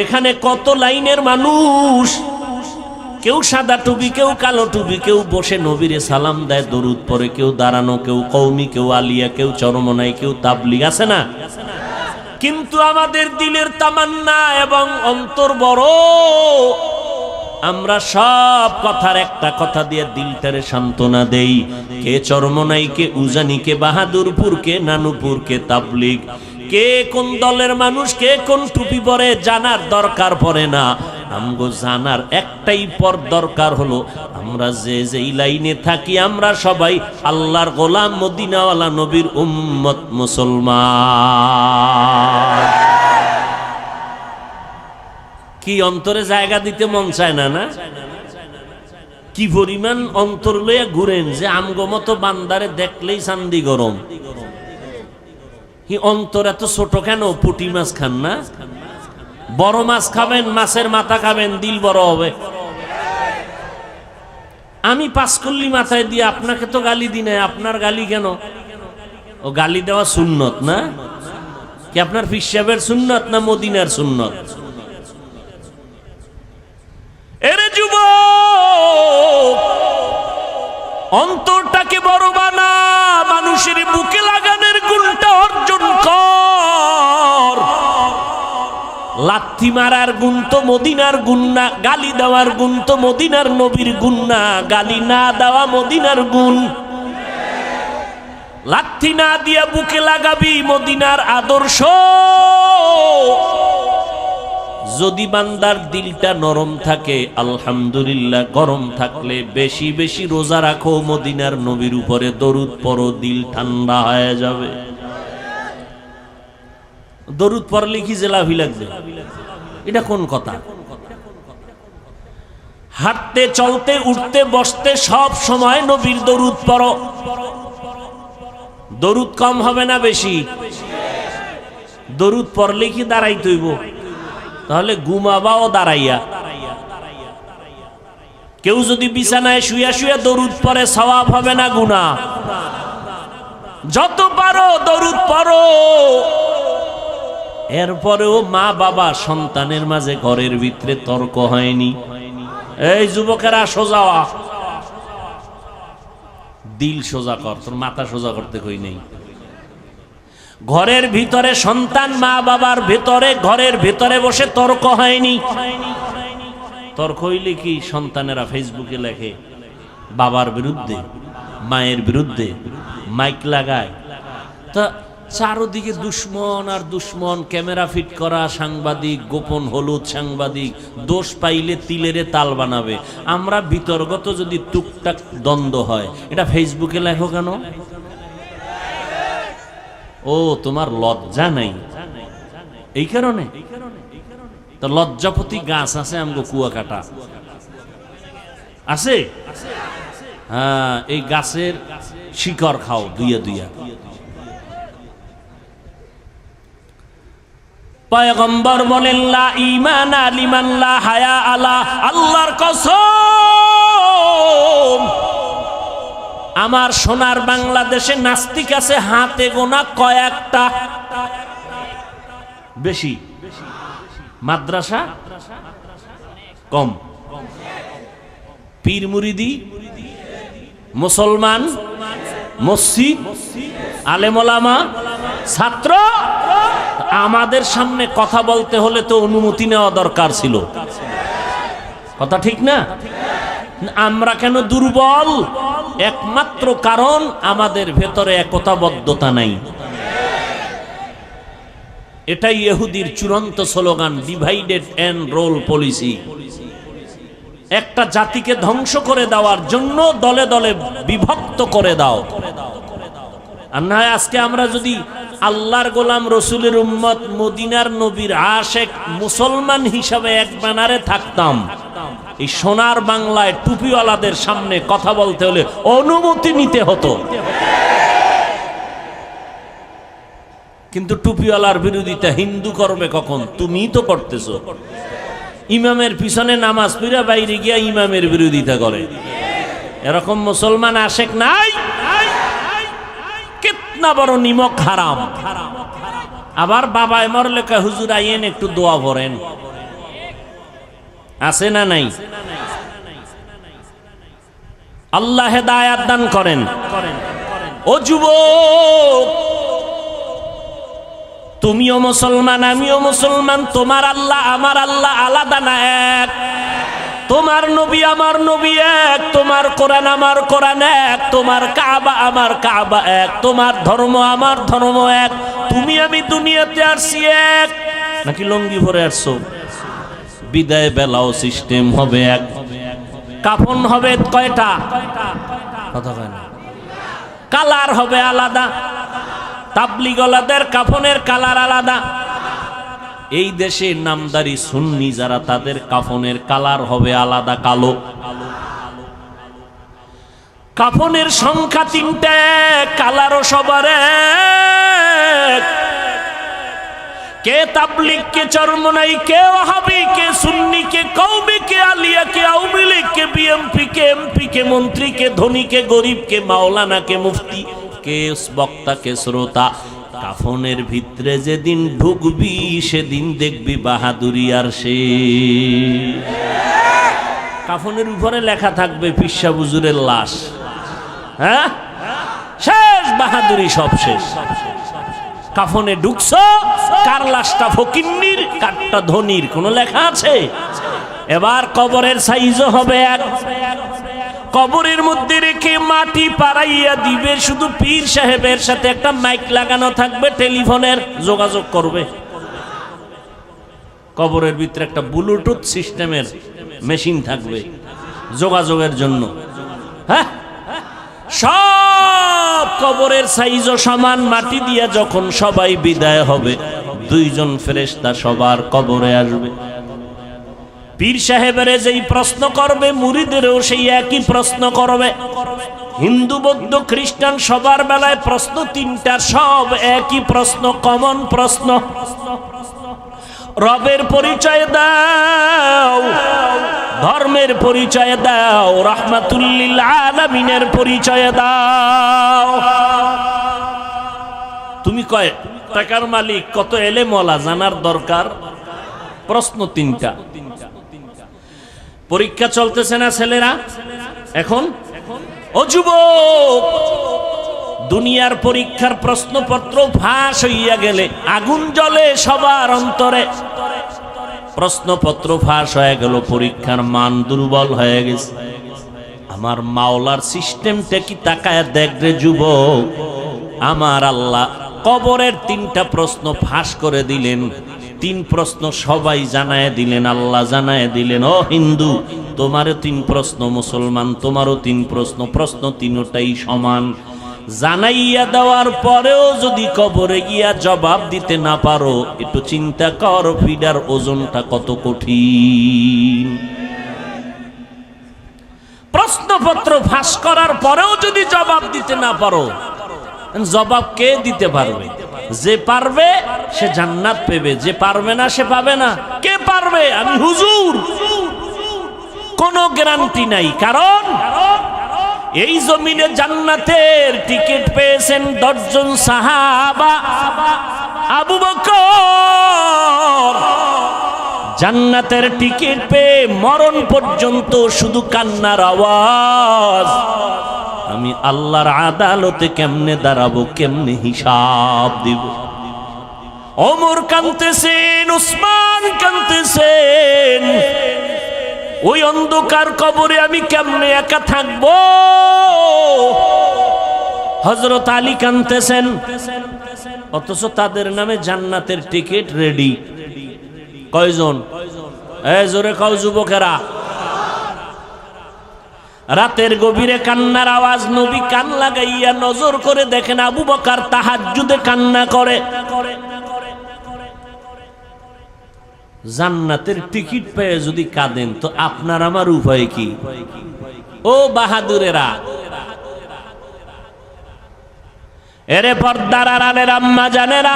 এখানে কত লাইনের মানুষ, কেউ সাদা টুপি, কেউ কালো টুপি, কেউ বসে নবীরে সালাম দেয়, দরুদ পড়ে, কেউ দাঁড়ানো, কেউ কওমি, কেউ আলিয়া, কেউ চরমনাই, কেউ তাবলীগ, আছে না? কিন্তু আমাদের দিলের তামান্না এবং অন্তর বড়, আমরা সব কথার একটা কথা দিয়ে দিলটারে সান্ত্বনা দেই। কে চরমনাই, কে উজানি, কে বাহাদুরপুর, কে নানুপুর, কে তাবলিগ, কে কোন দলের মানুষ, কে কোন টুপি পরে জানার দরকার পড়ে না। আমগো জানার একটাই পর দরকার হলো, আমরা যে যেই লাইনে থাকি আমরা সবাই আল্লাহর গোলাম, মদিনাওয়ালা নবীর উম্মত, মুসলমান। কি অন্তরে জায়গা দিতে মন চায় না? না, কি পরিমাণ অন্তর লইয়া ঘুরেন যে আমগো মতো বান্দারে দেখলেই চান্দি গরম। কি অন্তর এত ছোট কেন? পুঁটি মাছ খান না? বড় মাছ খাবেন, মাছের মাথা খাবেন, দিল বড় হবে। আমি পাঁচকল্লি মাথায় দিয়ে আপনাকে তো গালি দিই না, আপনার গালি কেন? ও গালি দেওয়া সুন্নত না? কি আপনার পীর সাহেবের সুন্নত না মদিনার সুন্নত? এরে যুবক, অন্তরটাকে বড় বানা, মানুষের বুকে লাগানোর গুণটা অর্জন কর। লাথি মারার গুণ তো মদিনার গুণ না, গালি দেওয়ার গুণ তো মদিনার নবীর গুণ না, গালি না দেওয়া মদিনার গুণ। লাথি না দিয়া বুকে লাগাবি মদিনার আদর্শ। যদি বান্দার দিলটা নরম থাকে, আলহামদুলিল্লাহ। গরম থাকলে বেশি বেশি রোজা রাখো, মদিনার নবীর উপরে দরুদ পড়ো, দিল ঠান্ডা হয়ে যাবে। দরুদ পড়লে কি জেলাভি লাগবে? এটা কোন কথা? হাঁটতে, চলতে, উঠতে, বসতে সব সময় নবীর দরুদ পড়ো। দরুদ কম হবে না বেশি? দরুদ পড়লে কি দাঁড়াইতে হইব? তাহলে ঘুমাবাও দাঁড়াইয়া। কেউ যদি বিছানায় শুয়া শুয়া দরুদ পড়ে, সওয়াব হবে না গুনাহ? যত পারো দরুদ পড়ো। এরপরেও মা বাবা সন্তানের মাঝে ঘরের ভিতরে তর্ক হয়নি। এই যুবকেরা সোজা হ, দিল সোজা কর, তোর মাথা সোজা করতে কই নেই। ঘরের ভিতরে সন্তান মা বাবার ভেতরে, ঘরের ভেতরে বসে তর্ক হয়নি। তর্ক হইলে কি সন্তানেরা ফেসবুকে লেখে বাবার বিরুদ্ধে, মায়ের বিরুদ্ধে, মাইক লাগায়। তা চারদিকে দুশ্মন আর দুশ্মন, ক্যামেরা ফিট করা সাংবাদিক, গোপন হলুদ সাংবাদিক, দোষ পাইলে তিলেরে তাল বানাবে। আমরা বিতর্গত যদি টুকটাক দ্বন্দ্ব হয়, এটা ফেসবুকে লেখো কেন? ও, তোমার লজ্জা নাই এই কারণে? তো লজ্জাপতি গাছ আছে আমগো কুয়াকাটা আছে, হ্যাঁ, এই গাছের শিকড় খাও দুইয়া দুইয়া। পয়গম্বর বলেন, লা ঈমানা লিমান লা হায়া আলা। আল্লাহর কসম, আমার সোনার বাংলাদেশে নাস্তিক আছে হাতে গোনা কয়েকটা, বেশি। মাদ্রাসা কম। পীর মুরিদি, মুসলমান, মসজিদ, আলেম ওলামা, ছাত্র। আমাদের সামনে কথা বলতে হলে তো অনুমতি নেওয়া দরকার ছিল, কথা ঠিক না? আমরা কেন দুর্বল? একমাত্র কারণ আমাদের ভেতরে একতাবদ্ধতা নাই। এটাই ইহুদির চূড়ান্ত slogan, divided and rule policy. একটা জাতিকে ধ্বংস করে দেওয়ার জন্য দলে দলে বিভক্ত করে দাও। আর না, আজকে আমরা যদি আল্লাহর গোলাম, রসুলের উম্মত, মদিনার নবীর আশেক মুসলমান হিসাবে এক ব্যানারে থাকতাম, এই সোনার বাংলায় টুপিওয়ালাদের সামনে কথা বলতে হলে অনুমতি নিতে হতো। কিন্তু টুপিওয়ালার বিরোধিতা হিন্দু করবে কখন? তুমিই তো করতেছো। ইমামের পিছনে নামাজ পড়া বাইরে গিয়া ইমামের বিরোধিতা করে, এরকম মুসলমান আশেক নাই? কিতনা বড় নিমক হারাম। আবার বাবায় মরলে কয়, হুজুর আইয়েন একটু দোয়া ভরেন। আছে না নাই? আল্লাহ হেদায়াত দান করেন। ও যুবক, তুমিও মুসলমান, আমিও মুসলমান। তোমার আল্লাহ আমার আল্লাহ আলাদা না, এক। তোমার নবী আমার নবী এক, তোমার কোরআন আমার কোরআন এক, তোমার কাবা আমার কাবা এক, তোমার ধর্ম আমার ধর্ম এক। তুমি আমি দুনিয়াতে আসছি এক। নাকি লঙ্গি ভরে আসছো? বিদায় বেলাও সিস্টেম হবে এক। কাফন হবে কয়টা? কথা কয় না। কালার হবে আলাদা। তাবলিগলাদের কাফনের কালার আলাদা। এই দেশে নামদারি সুন্নি যারা, তাদের কাফনের কালার হবে আলাদা, কালো। কাফনের সংখ্যা 3টে, কালারও সবার এক। কে তাবলিগ, কে চরমনাই, কে ওয়াহাবি, কে সুন্নি, কে কওমি, কে আলিয়া, কে আওয়ামী লীগ, কে বিএমপি, কে এমপি, কে মন্ত্রী, কে ধনী, কে গরিব, কে মাওলানা, কে মুফতি, কে বক্তা, কে শ্রোতা। কাফনের ভিতরে যেদিন ঢুকবি সেদিন দেখবি বাহাদুরি আর সে। কাফনের উপরে লেখা থাকবে পিসা হুজুরের লাশ। হ্যাঁ, শেষ বাহাদুরি, সব শেষ। কাফনে ঢুকছো, কার লাশটা ফকিন্নির, কারটা ধনির, কোন লেখা আছে? এবার কবরের সাইজও হবে এক। কবরের মধ্যে রেখে মাটি পাড়াইয়া দিবে, শুধু পীর সাহেবের সাথে একটা মাইক লাগানো থাকবে, টেলিফোনের যোগাযোগ করবে। কবরের ভিতরে একটা ব্লুটুথ সিস্টেমের মেশিন থাকবে যোগাযোগের জন্য। হ্যাঁ, সব কবরের সাইজও সমান। মাটি দিয়া যখন সবাই বিদায় হবে, 2জন ফেরেশতা সবার কবরে আসবে। পীর সাহেবের যেই প্রশ্ন করবে, মুরিদেরও সেই একই প্রশ্ন করবে। হিন্দু বৌদ্ধ খ্রিস্টান সবার বেলায় প্রশ্ন 3টা, সব একই প্রশ্ন, কমন প্রশ্ন। রবের পরিচয় দাও, ধর্মের পরিচয় দাও, রাহমাতুল লিল আলামিনের পরিচয় দাও। তুমি কয় টাকার মালিক, কত এলেম ওয়ালা, জানার দরকার। প্রশ্ন 3টা। পরীক্ষা চলতেছে না ছেলেরা এখন? ও যুবক, দুনিয়ার পরীক্ষার প্রশ্নপত্র ফাঁস হইয়া গেলে আগুন জ্বলে সবার অন্তরে। প্রশ্নপত্র ফাঁস হয়ে গেল, পরীক্ষার মান দুর্বল হয়ে গেছে। আমার মাওলার সিস্টেমটা কি তাকায় দেখ রে যুবক। আমার আল্লাহ কবরের 3টা প্রশ্ন ফাঁস করে দিলেন। 3 প্রশ্ন সবাই জানায় দিলেন, আল্লাহ জানায় দিলেন। ও হিন্দু, তোমারও 3 প্রশ্ন, মুসলমান তোমারও 3 প্রশ্ন। প্রশ্ন 3টাই সমান। জানাইয়া দেওয়ার পরেও যদি কবরে গিয়া জবাব দিতে না পারো, একটু চিন্তা কর ফিডার ওজনটা কত কঠিন। প্রশ্নপত্র ফাঁস করার পরেও যদি জবাব দিতে না পারো, জবাব কে দিতে পারবে? যে পারবে সে জান্নাত পেবে, যে পারবে না সে পাবে না। কে পারবে? আমি হুজুর। কোনো গ্যারান্টি নাই, কারণ এই জমিনে জান্নাতের টিকিট পেয়েছেন 10 জন সাহাবা। আবু বকর জান্নাতের টিকিট পেয়ে মরণ পর্যন্ত শুধু কান্নার আওয়াজ। আমি আল্লাহর আদালতে কেমনে দাঁড়াবো, কেমনে হিসাব দিব। ওমর কাঁদতেছেন, উসমান কাঁদতেছেন। ওই অন্ধকার কবরে আমি কেমনে একা থাকবো। হযরত আলী কাঁদতেছেন, অথচ তাদের নামে জান্নাতের টিকিট রেডি। কয়জন? এই জোরে কও যুবকেরা। রাতের গভীরে কান্নার আওয়াজ। নবী কান লাগাইয়া নজর করে দেখেন আবু বকর তাহাজ্জুদে কান্না করে। জান্নাতের টিকিট পেয়ে যদি কাঁদেন, তো আপনার আমার উপায় কি? ও বাহাদুরেরা, এরে পর্দার আড়ালের আম্মা জানেরা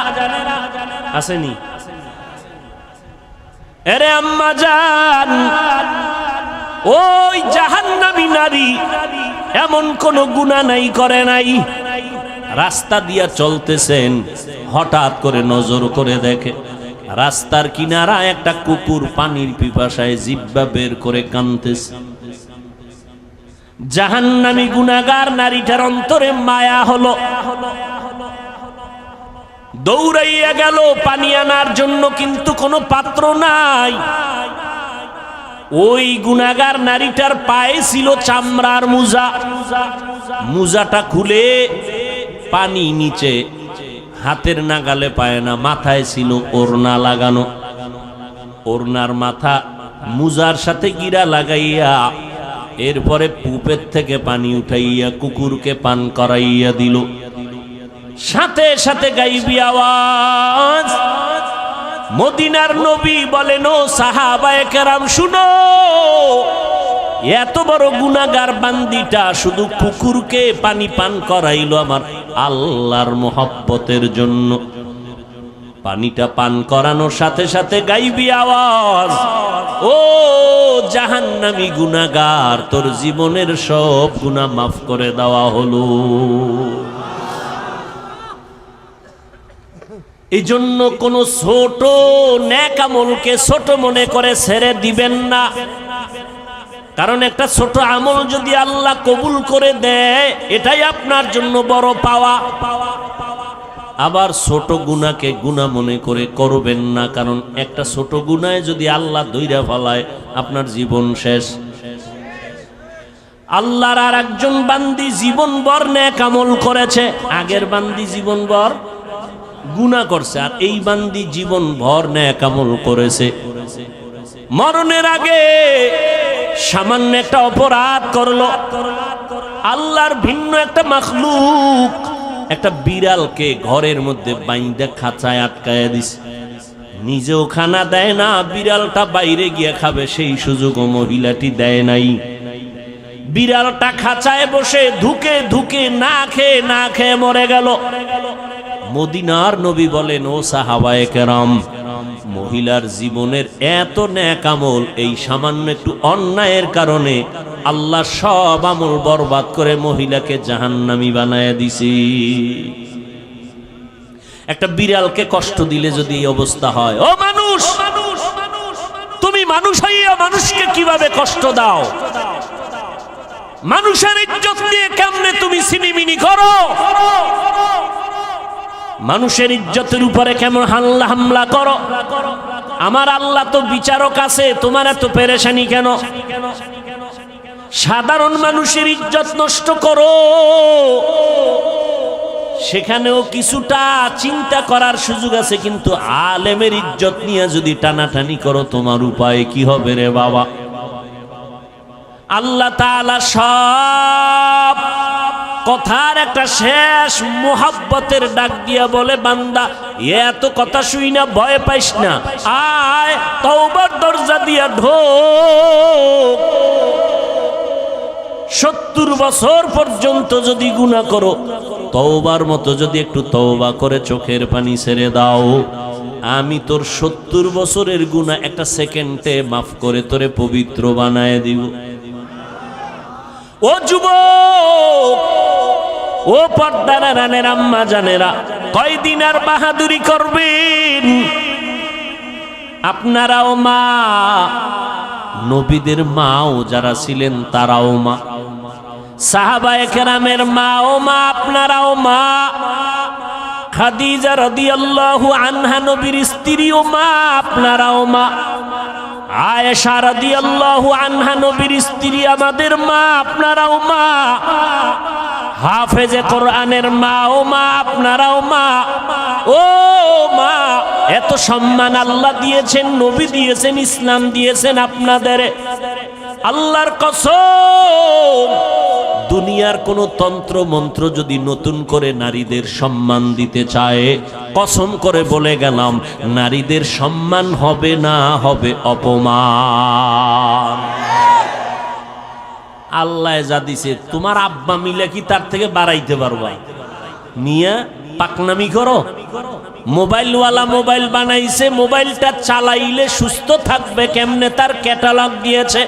আসেনি? এরে আম্মা জান, ওই জাহান্নামী নারী এমন কোন গুনাহ নাই, করে নাই। রাস্তা দিয়া চলতেছেন, হঠাৎ করে নজর করে দেখে রাস্তার কিনারা একটা কুকুর পানির পিপাসায় জিহ্বা বের করে কাঁদতেছে। জাহান্নামী গুনাহগার নারীটার অন্তরে মায়া হলো। দৌড়াইয়া গেল পানি আনার জন্য, কিন্তু কোনো পাত্র নাই। ওই গুনাহগার নারীটার পায়ে ছিল চামড়ার মোজা, মোজাটা খুলে পানি নিচে, হাতের নাগালে পায় না, মাথায় ছিল ওড়না লাগানো। ওড়নার মাথা মুজার সাথে গিরা লাগাইয়া এরপরে কূপের থেকে পানি উঠাইয়া কুকুরকে পান করাইয়া দিল। সাথে সাথে গাইবি আওয়াজ, মদিনার নবী বলেন, ও সাহাবায়ে কেরাম শুনো, এত বড় গুনাহগার বান্দিটা শুধু কুকুরকে পানি পান করাইলো আমার আল্লাহর মোহাব্বতের জন্য। পানিটা পান করানোর সাথে সাথে গাইবি আওয়াজ, ও জাহান্নামী গুনাহগার, তোর জীবনের সব গুনাহ মাফ করে দেওয়া হলো। এই জন্য কোন ছোট নেক আমলকে ছোট মনে করে ছেড়ে দিবেন না, কারণ একটা ছোট আমল যদি আল্লাহ কবুল করে দেয় এটাই আপনার জন্য বড় পাওয়া। আবার ছোট গুনাহকে গুনাহ মনে করে করবেন না, কারণ একটা ছোট গুনাহে যদি আল্লাহ ধইরা ফেলায় আপনার জীবন শেষ। আল্লাহর আর একজন বান্দি জীবনভর নেক আমল করেছে, আগের বান্দি জীবনভর গুনাহ করছে, আর এই বান্দি জীবনভর নেক আমল করেছে। মরণের আগে সামান্য একটা অপরাধ করলো, আল্লাহর ভিন্ন একটা মাখলুক একটা বিড়ালকে ঘরের মধ্যে বাইন্দা খাঁচায় আটকায়া দিছে, নিজেও খানা দেয় না, বিড়ালটা বাইরে গিয়ে খাবে সেই সুযোগও মহিলাটি দেয় নাই। বিড়ালটা খাঁচায় বসে ধুকে ধুকে না খেয়ে মরে গেল। মদিনার নবী বলেন, ও সাহাবায়ে কেরাম, মহিলার জীবনের এত নেক আমল এই সামান্য একটু অন্যায়ের কারণে আল্লাহ সব আমল বরবাদ করে মহিলাকে জাহান্নামী বানায়া দিছে। একটা বিড়ালকে কষ্ট দিলে যদি এই অবস্থা হয়, ও মানুষ, তুমি মানুষ হইয়া মানুষকে কিভাবে কষ্ট দাও? মানুষের ইজ্জত দিয়ে কেমনে তুমি সিনিমিনি করো? মানুষের ইজ্জতের উপরে কেমন হামলা করো? আমার আল্লাহ তো বিচারক আছে, তোমার এত পেরেশানি কেন? সাধারণ মানুষের ইজ্জত নষ্ট করো, সেখানেও কিছুটা চিন্তা করার সুযোগ আছে, কিন্তু আলেমের ইজ্জত নিয়ে যদি টানাটানি করো তোমার উপায় কি হবে রে বাবা? আল্লাহ তাআলা সব কথার একটা শেষ মোহাব্বতের ডাক দিয়া বলে, বান্দা এত কথা শুই না, ভয় পাইস না, আয় তওবার দরজা দিয়া ঢোক। 70 বছর পর্যন্ত যদি গুনাহ করো, তওবার মতো যদি একটু তওবা করে চোখের পানি ছেড়ে দাও, আমি তোর 70 বছরের গুনাহ একটা সেকেন্ডে মাফ করে তোরে পবিত্র বানায় দিব। ও যুবক, ও পর্দার রানের আম্মা জানেরা, কয়দিন আর বাহাদুরি করবেন? আপনারাও মা, নবীদের মাও যারা ছিলেন তারাও মা, সাহাবায়ে কেরামের মাও মা, আপনারাও মা। খাদিজা রাদিয়াল্লাহু আনহা নবীর স্ত্রীও মা, আপনারাও মা। আয়েশা রাদিয়াল্লাহু আনহা নবীর স্ত্রী, আমাদের মা, আপনারাও মা। হাফেজে কোরআনের মা ও মা, আপনারাও মা। ও মা, এত সম্মান আল্লাহ দিয়েছেন, নবী দিয়েছেন, ইসলাম দিয়েছেন আপনাদের। আল্লাহর কসম, দুনিয়ার কোন তন্ত্র মন্ত্র যদি নতুন করে নারীদের সম্মান দিতে চায়, কসম করে বলে গেলাম, নারীদের সম্মান হবে না, হবে অপমান। আল্লাহ যা দিছে, তোমার আব্বা মিলে কি তার থেকে বাড়াইতে পারবা? মিয়া পাকনামি করো। মোবাইলওয়ালা মোবাইল বানাইছে, মোবাইলটা চালাইলে সুস্থ থাকবে কেমনে তার ক্যাটালগ দিয়েছে।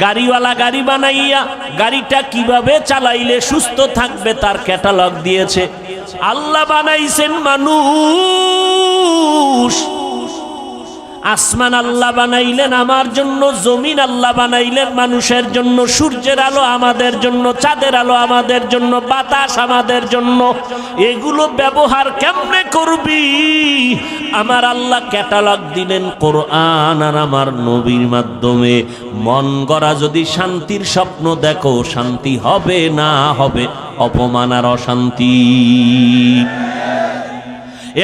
গাড়িওয়ালা গাড়ি বানাইয়া গাড়িটা কিভাবে চালাইলে সুস্থ থাকবে তার ক্যাটালগ দিয়েছে। আল্লাহ বানাইছেন মানুষ, আসমান আল্লাহ বানাইলেন আমার জন্য, জমিন আল্লাহ বানাইলেন মানুষের জন্য, সূর্যের আলো আমাদের জন্য, চাঁদের আলো আমাদের জন্য, বাতাস আমাদের জন্য। এগুলো ব্যবহার কেমনে করবি? আমার আল্লাহ ক্যাটালগ দিলেন কোরআন আর আমার নবীর মাধ্যমে। মন গড়া যদি শান্তির স্বপ্ন দেখো, শান্তি হবে না, হবে অপমান আর অশান্তি।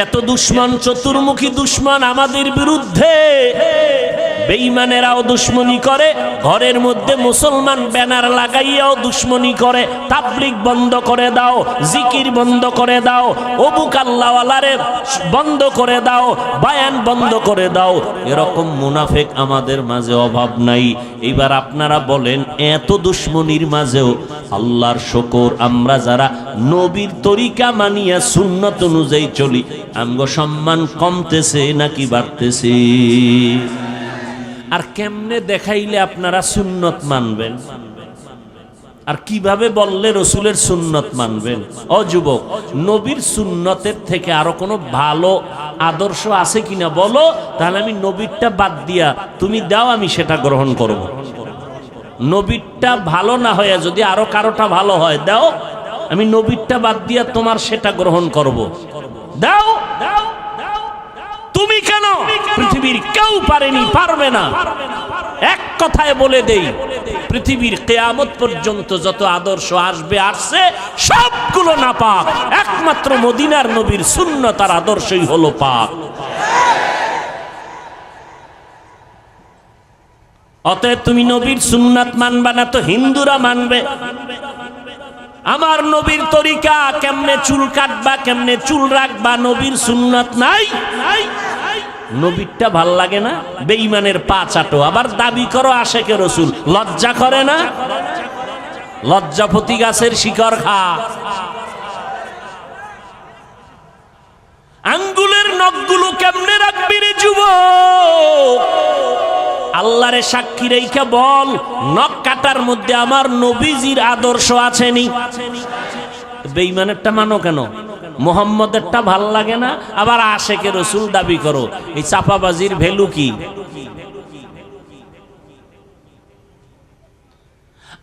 এত দুশ্মন, চতুর্মুখী দুশ্মন আমাদের বিরুদ্ধে। বেঈমানেরাও দুশ্মনী করে, ঘরের মধ্যে মুসলমান ব্যানার লাগাইয়াও দুশ্মনী করে। তাবলীগ বন্ধ করে দাও, জিকির বন্ধ করে দাও, অবু কাল্লাওয়ালারে বন্ধ করে দাও, বায়ান বন্ধ করে দাও। এরকম মুনাফিক আমাদের মাঝে অভাব নাই। এইবার আপনারা বলেন, এত দুশ্মনীর মাঝেও আল্লাহর শুকর, আমরা যারা নবীর তরিকা মানিয়া সুন্নত অনুযায়ী চলি, আমগো সম্মান কমতেছে নাকি বাড়তেছে? আর কেমনে দেখাইলে আপনারা সুন্নত মানবেন? আর কিভাবে বললে রসুলের সুন্নত মানবেন? ও যুবক, নবীর সুন্নতের থেকে আরো কোনো ভালো আদর্শ আছে কিনা বলো, তাহলে আমি নবীরটা বাদ দিয়া তুমি দাও, আমি সেটা গ্রহণ করব। নবীরটা ভালো না হয়ে যদি আরো কারোটা ভালো হয় দাও, আমি নবীরটা বাদ দিয়া তোমার সেটা গ্রহণ করব। দাও। তুমি কেন? পৃথিবীর কেউ পারেনি, পারবে না। এক কথায় বলে দেই, পৃথিবীর কিয়ামত পর্যন্ত যত আদর্শ আসবে, আসছে, সবগুলো নাপাক। একমাত্র মদিনার নবীর সুন্নত আর আদর্শই হলো পাক। অতএব তুমি নবীর সুন্নাত মানবা না তো হিন্দুরা মানবে। আমার নবীর তরিকা, কেমনে চুল কাটবা, কেমনে চুল রাখবা, নবীর সুন্নাত নাই। নবীরটা ভাল লাগে না? বেঈমানের পা চাটো, আবার দাবি করো আশেকে রসুল। লজ্জা করে না? লজ্জাপতি গাছের শিকড় খা। আঙ্গুলের নখগুলো কেমনে রাখবি রে যুবক? আল্লাহরে সাক্ষী রেখে বল, নখ কাটার মধ্যে আমার নবীজির আদর্শ আছেনি? বেঈমানেরটা মানো কেন? মুহাম্মদেরটা ভাল লাগে না, আবার আশেকে রসুল দাবি করো। এই চাপাবাজির ভ্যালু কি?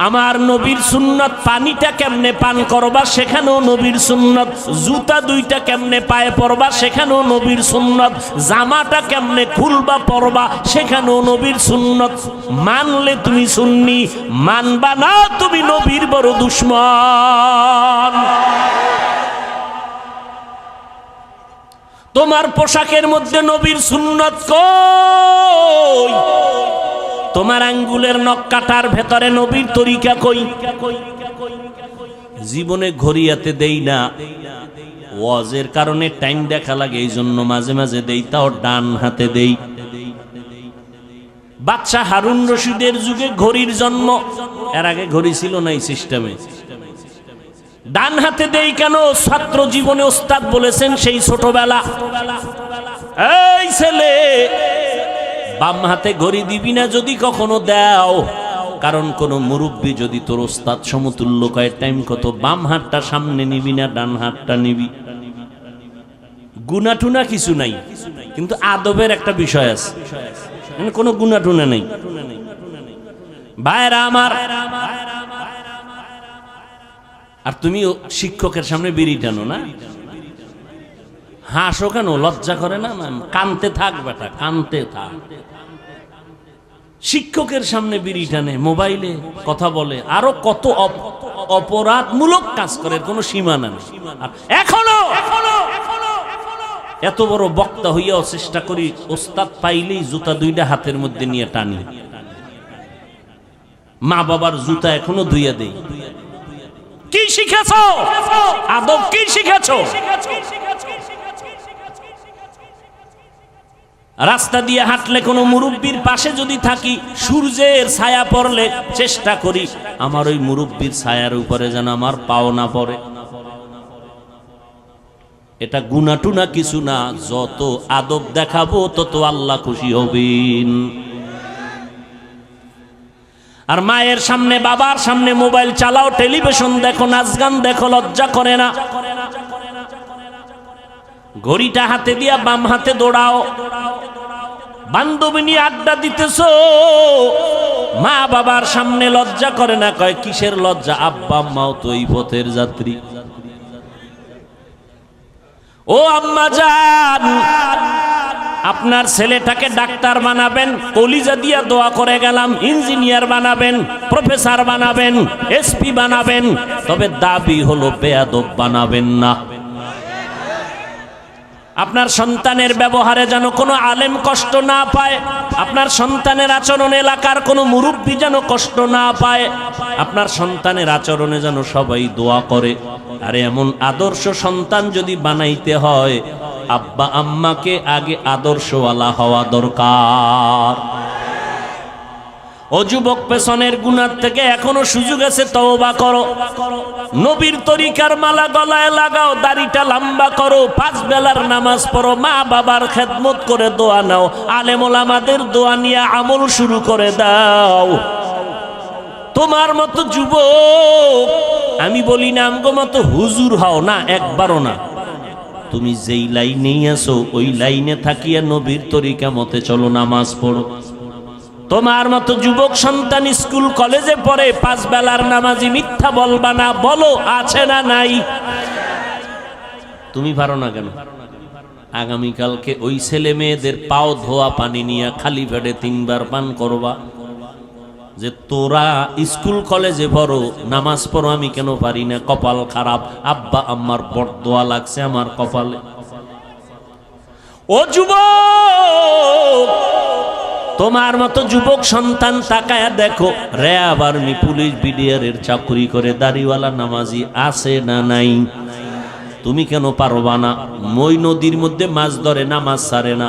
আমার নবীর সুন্নত, পানিটা কেমনে পান করবা সেখানেও নবীর সুন্নত, জুতা দুইটা কেমনে পায়ে পরবা সেখানেও নবীর সুন্নত, জামাটা কেমনে খুলবা পরবা সেখানেও নবীর সুন্নত। মানলে তুমি সুন্নি, মানবা না তুমি নবীর বড় দুশ্মন। তোমার পোশাকের মধ্যে নবীর সুন্নত কই? তোমার আঙ্গুলের নখ কাটার ভেতরে নবীর তরিকা কই? জীবনে ঘড়িয়াতে দেই না, ওয়াজের কারণে টাইম দেখা লাগে, এই জন্য মাঝে মাঝে দেই, তাও ডান হাতে দেই। বাদশাহ হারুন রশিদের যুগে ঘড়ির জন্ম, এর আগে ঘড়ি ছিল না এই সিস্টেমে। ডান হাতে দেই কেন? ছাত্র জীবনে ওস্তাদ বলেছেন সেই ছোটবেলা, এই ছেলে বাম হাতে ঘড়ি দিবি না যদি কখনো দাও, কারণ কোন মুরব্বী যদি তোর ওস্তাদ সমতুল্য কয় টাইম কত, বাম হাতটা সামনে নিবি না ডান হাতটা নিবি। গুনাটুনা কিছু নাই, কিন্তু আদবের একটা বিষয় আছে, কোনো গুনাটুনা নেই। ভাইরা আমার, আর তুমি শিক্ষকের সামনে বিড়ি টানো না, হাসো কেন? লজ্জা করে না? কানতে থাক বেটা, কানতে থাক। শিক্ষকের সামনে বিড়ি টানে, মোবাইলে কথা বলে, আরো কত অপরাধমূলক কাজ করে, কোনো সীমা নেই। এখনো এত বড় বক্তা হইয়াও চেষ্টা করি ওস্তাদ পাইলেই জুতা দুইটা হাতের মধ্যে নিয়ে টানি। মা বাবার জুতা এখনো ধুইয়া দেই। কি শিখেছ? আদব কি শিখেছ? রাস্তা দিয়ে হাঁটলে কোনো মুরব্বির পাশে যদি থাকি, সূর্যের ছায়া পড়লে চেষ্টা করি আমার ওই মুরব্বির ছায়ার উপরে যেন আমার পাও না পড়ে। এটা গুনাটুনা কিছু না, যত আদব দেখাবো তত আল্লাহ খুশি হবেন। আর মায়ের সামনে, বাবার সামনে মোবাইল চালাও, টেলিভিশন দেখো, নাচ গান দেখো, লজ্জা করে না? ঘড়িটা হাতে দিয়া বাম হাতে দৌড়াও, বান্ধবী নিয়ে আড্ডা দিতেছো, মা বাবার সামনে লজ্জা করে না? কয় কিসের লজ্জা, আব্বা আম্মাও তো এই পথের যাত্রী। ও আম্মা জান, আপনার ছেলেটাকে ডাক্তার বানাবেন, কলিজা দিয়া দোয়া করে গেলাম, ইঞ্জিনিয়ার বানাবেন, প্রফেসর বানাবেন, এসপি বানাবেন, তবে দাবি হলো বেয়াদব বানাবেন না। আপনার সন্তানের ব্যবহারে যেন কোনো আলেম কষ্ট না পায়, আপনার সন্তানের আচরণে এলাকার কোনো মুরব্বী যেন কষ্ট না পায়, আপনার সন্তানের আচরণে যেন সবাই দোয়া করে। আরে এমন আদর্শ সন্তান যদি বানাইতে হয়, আব্বা আম্মাকে আগে আদর্শওয়ালা হওয়া দরকার। ও যুবক, পেছনের গুনাহ থেকে এখনো সুযোগ আছে, তওবা করো। নবীর তরিকার মালা গলায় লাগাও, দাড়িটা লম্বা করো, 5 বেলার নামাজ পড়ো, মা বাবার খেদমত করে দোয়া নাও, আলেম ওলামাদের দোয়া নিয়ে আমল শুরু করে দাও। তোমার মতো যুবক, আমি বলি না আমগো মতো হুজুর হও না, একবারও না। তুমি যেই লাইনেই আছো ওই লাইনে থাকিয়া নবীর তরিকা মতে চলো, নামাজ পড়ো। তোমার মতো যুবক সন্তান স্কুল কলেজে পড়ে, 5 বেলার নামাজি, মিথ্যা বলবা না, বলো আছে না নাই? তুমি পারো না কেন? আগামীকালকে ওই ছেলে মেয়েদের পাও ধোয়া পানি নিয়ে খালি পেটে 3 বার পান করবা, যে তোরা স্কুল কলেজে পড়ো, নামাজ পড়ো, আমি কেন পারি না, কপাল খারাপ, আব্বা আম্মার বরদোয়া লাগছে আমার কপালে। ও যুবক, তোমার মতো যুবক সন্তান তাকায়া দেখো, র্যাব আর্মি পুলিশ বিডিআরের চাকরি করে দাড়িওয়ালা নামাজি আছে না নাই? তুমি কেন পারবা না? মই নদীর মধ্যে মাছ ধরে, নামাজ ছাড়ে না,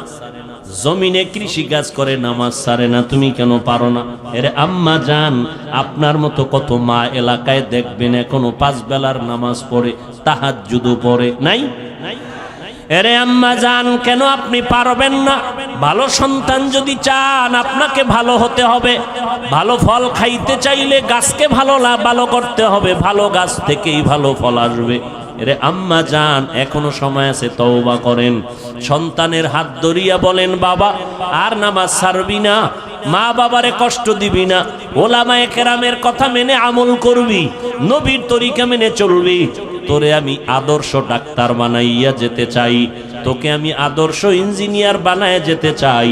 জমিনে কৃষি কাজ করে, নামাজ ছাড়ে না, তুমি কেন পারো না? এরে আম্মা জান, আপনার মতো কত মা এলাকায় দেখবেন এখনো 5 বেলার নামাজ পড়ে, তাহাজ্জুদও পড়ে, নাই? এরে আম্মা জান, কেন আপনি পারবেন না? ভালো সন্তান যদি চান, আপনাকে ভালো হতে হবে। ভালো ফল খাইতে চাইলে গাছকে ভালো করতে হবে, ভালো গাছ থেকেই ভালো ফল আসবে। এরে আম্মা জান, এখনো সময় আছে, তওবা করেন। সন্তানের হাত ধরিয়া বলেন, বাবা আর নামাজ ছাড়বি না, মা বাবারে কষ্ট দিবি না, ওলামায়ে কেরামের কথা মেনে আমল করবি, নবীর তরিকা মেনে চলবি। তোরে আমি আদর্শ ডাক্তার বানাইয়া যেতে চাই, তোকে আমি আদর্শ ইঞ্জিনিয়ার বানায় যেতে চাই।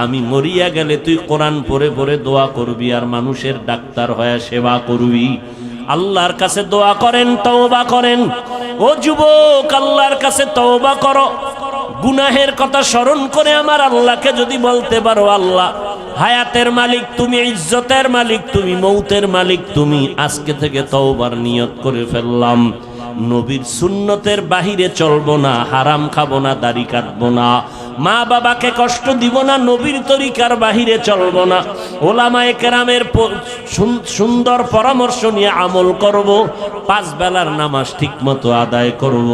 আমি মরিয়া গেলে তুই কোরআন পড়ে পড়ে দোয়া করবি আর মানুষের ডাক্তার হয়ে সেবা করবি। আল্লাহর কাছে দোয়া করেন, তওবা করেন। ও যুবক, আল্লাহর কাছে তওবা করো। গুনাহের কথা স্মরণ করে আমার আল্লাহকে যদি বলতে পারো, আল্লাহ হায়াতের মালিক তুমি, ইজ্জতের মালিক তুমি, মৌতের মালিক তুমি, আজকে থেকে তওবার নিয়ত করে ফেললাম, নবীর সুন্নতের বাহিরে চলবো না, হারাম খাবো না, দাড়ি কাটবো না, মা বাবাকে কষ্ট দিব না, নবীর তরিকার বাহিরে চলবো না, ওলামায়ে কেরামের সুন্দর পরামর্শ নিয়ে আমল করব, 5 বেলার নামাজ ঠিক মতো আদায় করব,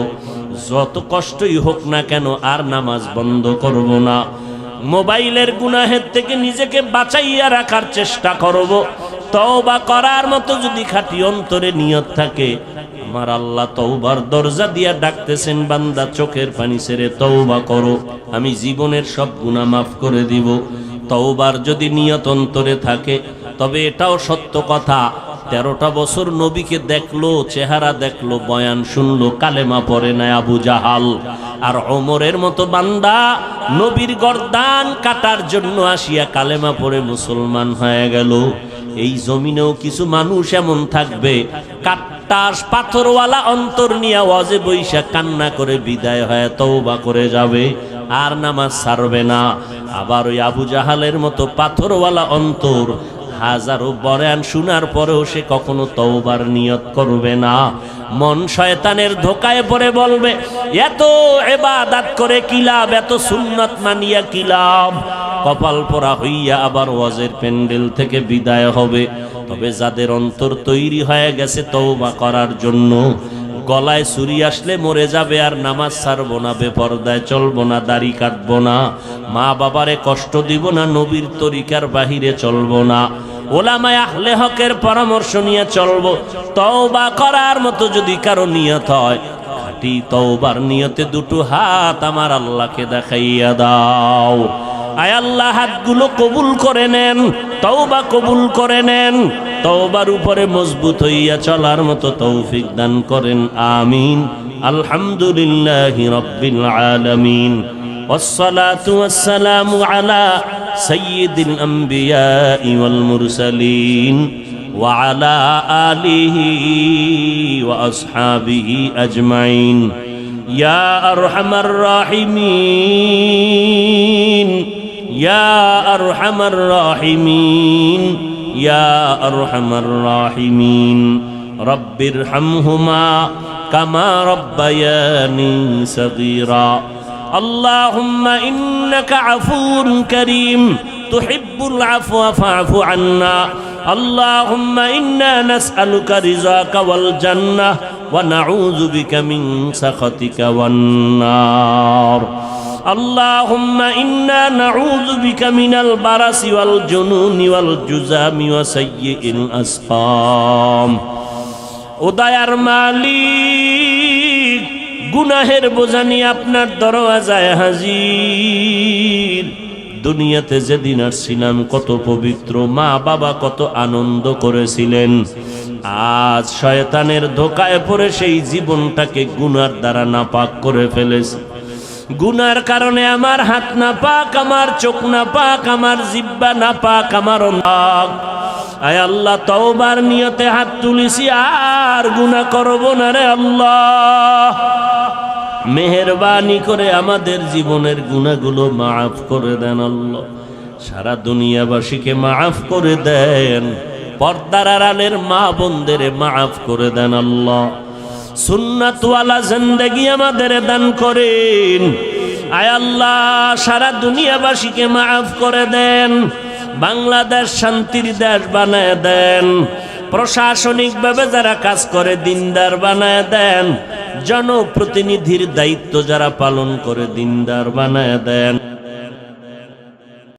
যত কষ্টই হোক না কেন আর নামাজ বন্ধ করব না। মোবাইলের গুনাহের থেকে নিজেকে বাঁচাইয়া রাখার চেষ্টা করব। তওবা করার মতো যদি খাঁটি অন্তরে নিয়ত থাকে, আমার আল্লাহ তওবার দরজা দিয়া ডাকতেছেন, বান্দা চোখের পানি ছেড়ে তওবা করো, আমি জীবনের সব গুনাহ মাফ করে দিব। তওবার যদি নিয়ত অন্তরে থাকে, তবে এটাও সত্য কথা, 13টা বছর নবীকে দেখলো, চেহারা দেখলো, বয়ান শুনলো, কালেমা পড়ে না আবু জাহাল। আর ওমরের মতো বান্দা নবীর গর্দান কাটার জন্য আসিয়া কালেমা পড়ে মুসলমান হয়ে গেল। এই জমিনেও কিছু মানুষ এমন থাকবে, কাট্টাস পাথরওয়ালা অন্তর নিয়ে ওয়াজে বৈশা কান্না করে বিদায় হয়ে তওবা করে যাবে, আর নামাজ ছাড়বে না। আবার ওই আবু জাহালের মতো পাথরওয়ালা অন্তর, হাজারো বয়ান শোনার পরেও সে কখনো তওবার নিয়ত করবে না। মন শয়তানের ধোকায় পড়ে বলবে, এত ইবাদত করে কি লাভ, এত সুন্নাত মানিয়া কি লাভ, কপাল পোড়া হইয়া আবার ওয়াজের প্যান্ডেল থেকে বিদায় হবে। তবে যাদের অন্তর তৈরি হয়ে গেছে তওবা করার জন্য, গলায় ছুরি আসলে মরে যাবে আর নামাজ ছাড়বো না, বেপরদায় চলবো না, দাড়ি কাটবো না, মা বাবারে কষ্ট দিব না, নবীর তরিকার বাহিরে চলবো না, ওলামায়ে আহলে হকের পরামর্শ নিয়ে চলবো। তওবা করার মতো যদি কারো নিয়ত হয়, খাঁটি তওবার নিয়তে 2টো হাত আমার আল্লাহকে দেখাইয়া দাও। আয় আল্লাহ হাতগুলো কবুল করে নেন, তওবা কবুল করে নেন, তওবার উপরে মজবুত হইয়া চলার মতো তৌফিক দান করেন। আমিন। আলহামদুলিল্লাহি রাব্বিল আলামিন। والصلاة والسلام على سيد الأنبياء والمرسلين وعلى آله وأصحابه أجمعين يا أرحم الراحمين يا أرحم الراحمين يا أرحم الراحمين رب ارحمهما كما ربياني صغيرا اللهم إنك عفو كريم تحب العفو فاعف عنا اللهم إنا نسألك رضاك والجنة ونعوذ بك من سخطك والنار اللهم إنا نعوذ بك من البرص والجنون والجذام وسيء الأسقام উদয়ার মালিক গুনাহের বোঝা নিয়ে আপনার দরওয়াজায় হাজির। দুনিয়াতে যেদিন আসছিলাম কত পবিত্র, মা বাবা কত আনন্দ করেছিলেন। আজ শয়তানের ধোকায় পড়ে সেই জীবনটাকে গুনার দ্বারা নাপাক করে ফেলেছি। গুনার কারণে আমার হাত নাপাক, আমার চোখ নাপাক, আমার জিহ্বা নাপাক, আমার নাক। আয় আল্লাহ, তওবার নিয়তে হাত তুলিছি, আর গুনাহ করব না রে আল্লাহ। মেহেরবানি করে আমাদের জীবনের গুনাহগুলো মাফ করে দেন আল্লাহ। সারা দুনিয়াবাসীকে মাফ করে দেন, পর্দার আড়ালের মা বোনদের মাফ করে দেন আল্লাহ। সুন্নাতওয়ালা জিন্দেগি আমাদের দান করেন। আয় আল্লাহ, সারা দুনিয়াবাসীকে মাফ করে দেন, বাংলাদেশ শান্তির দেশ বানায় দেন, প্রশাসনিকভাবে যারা কাজ করে দিনদার বানায় দেন, জনপ্রতিনিধির দায়িত্ব যারা পালন করে দিনদার বানায় দেন।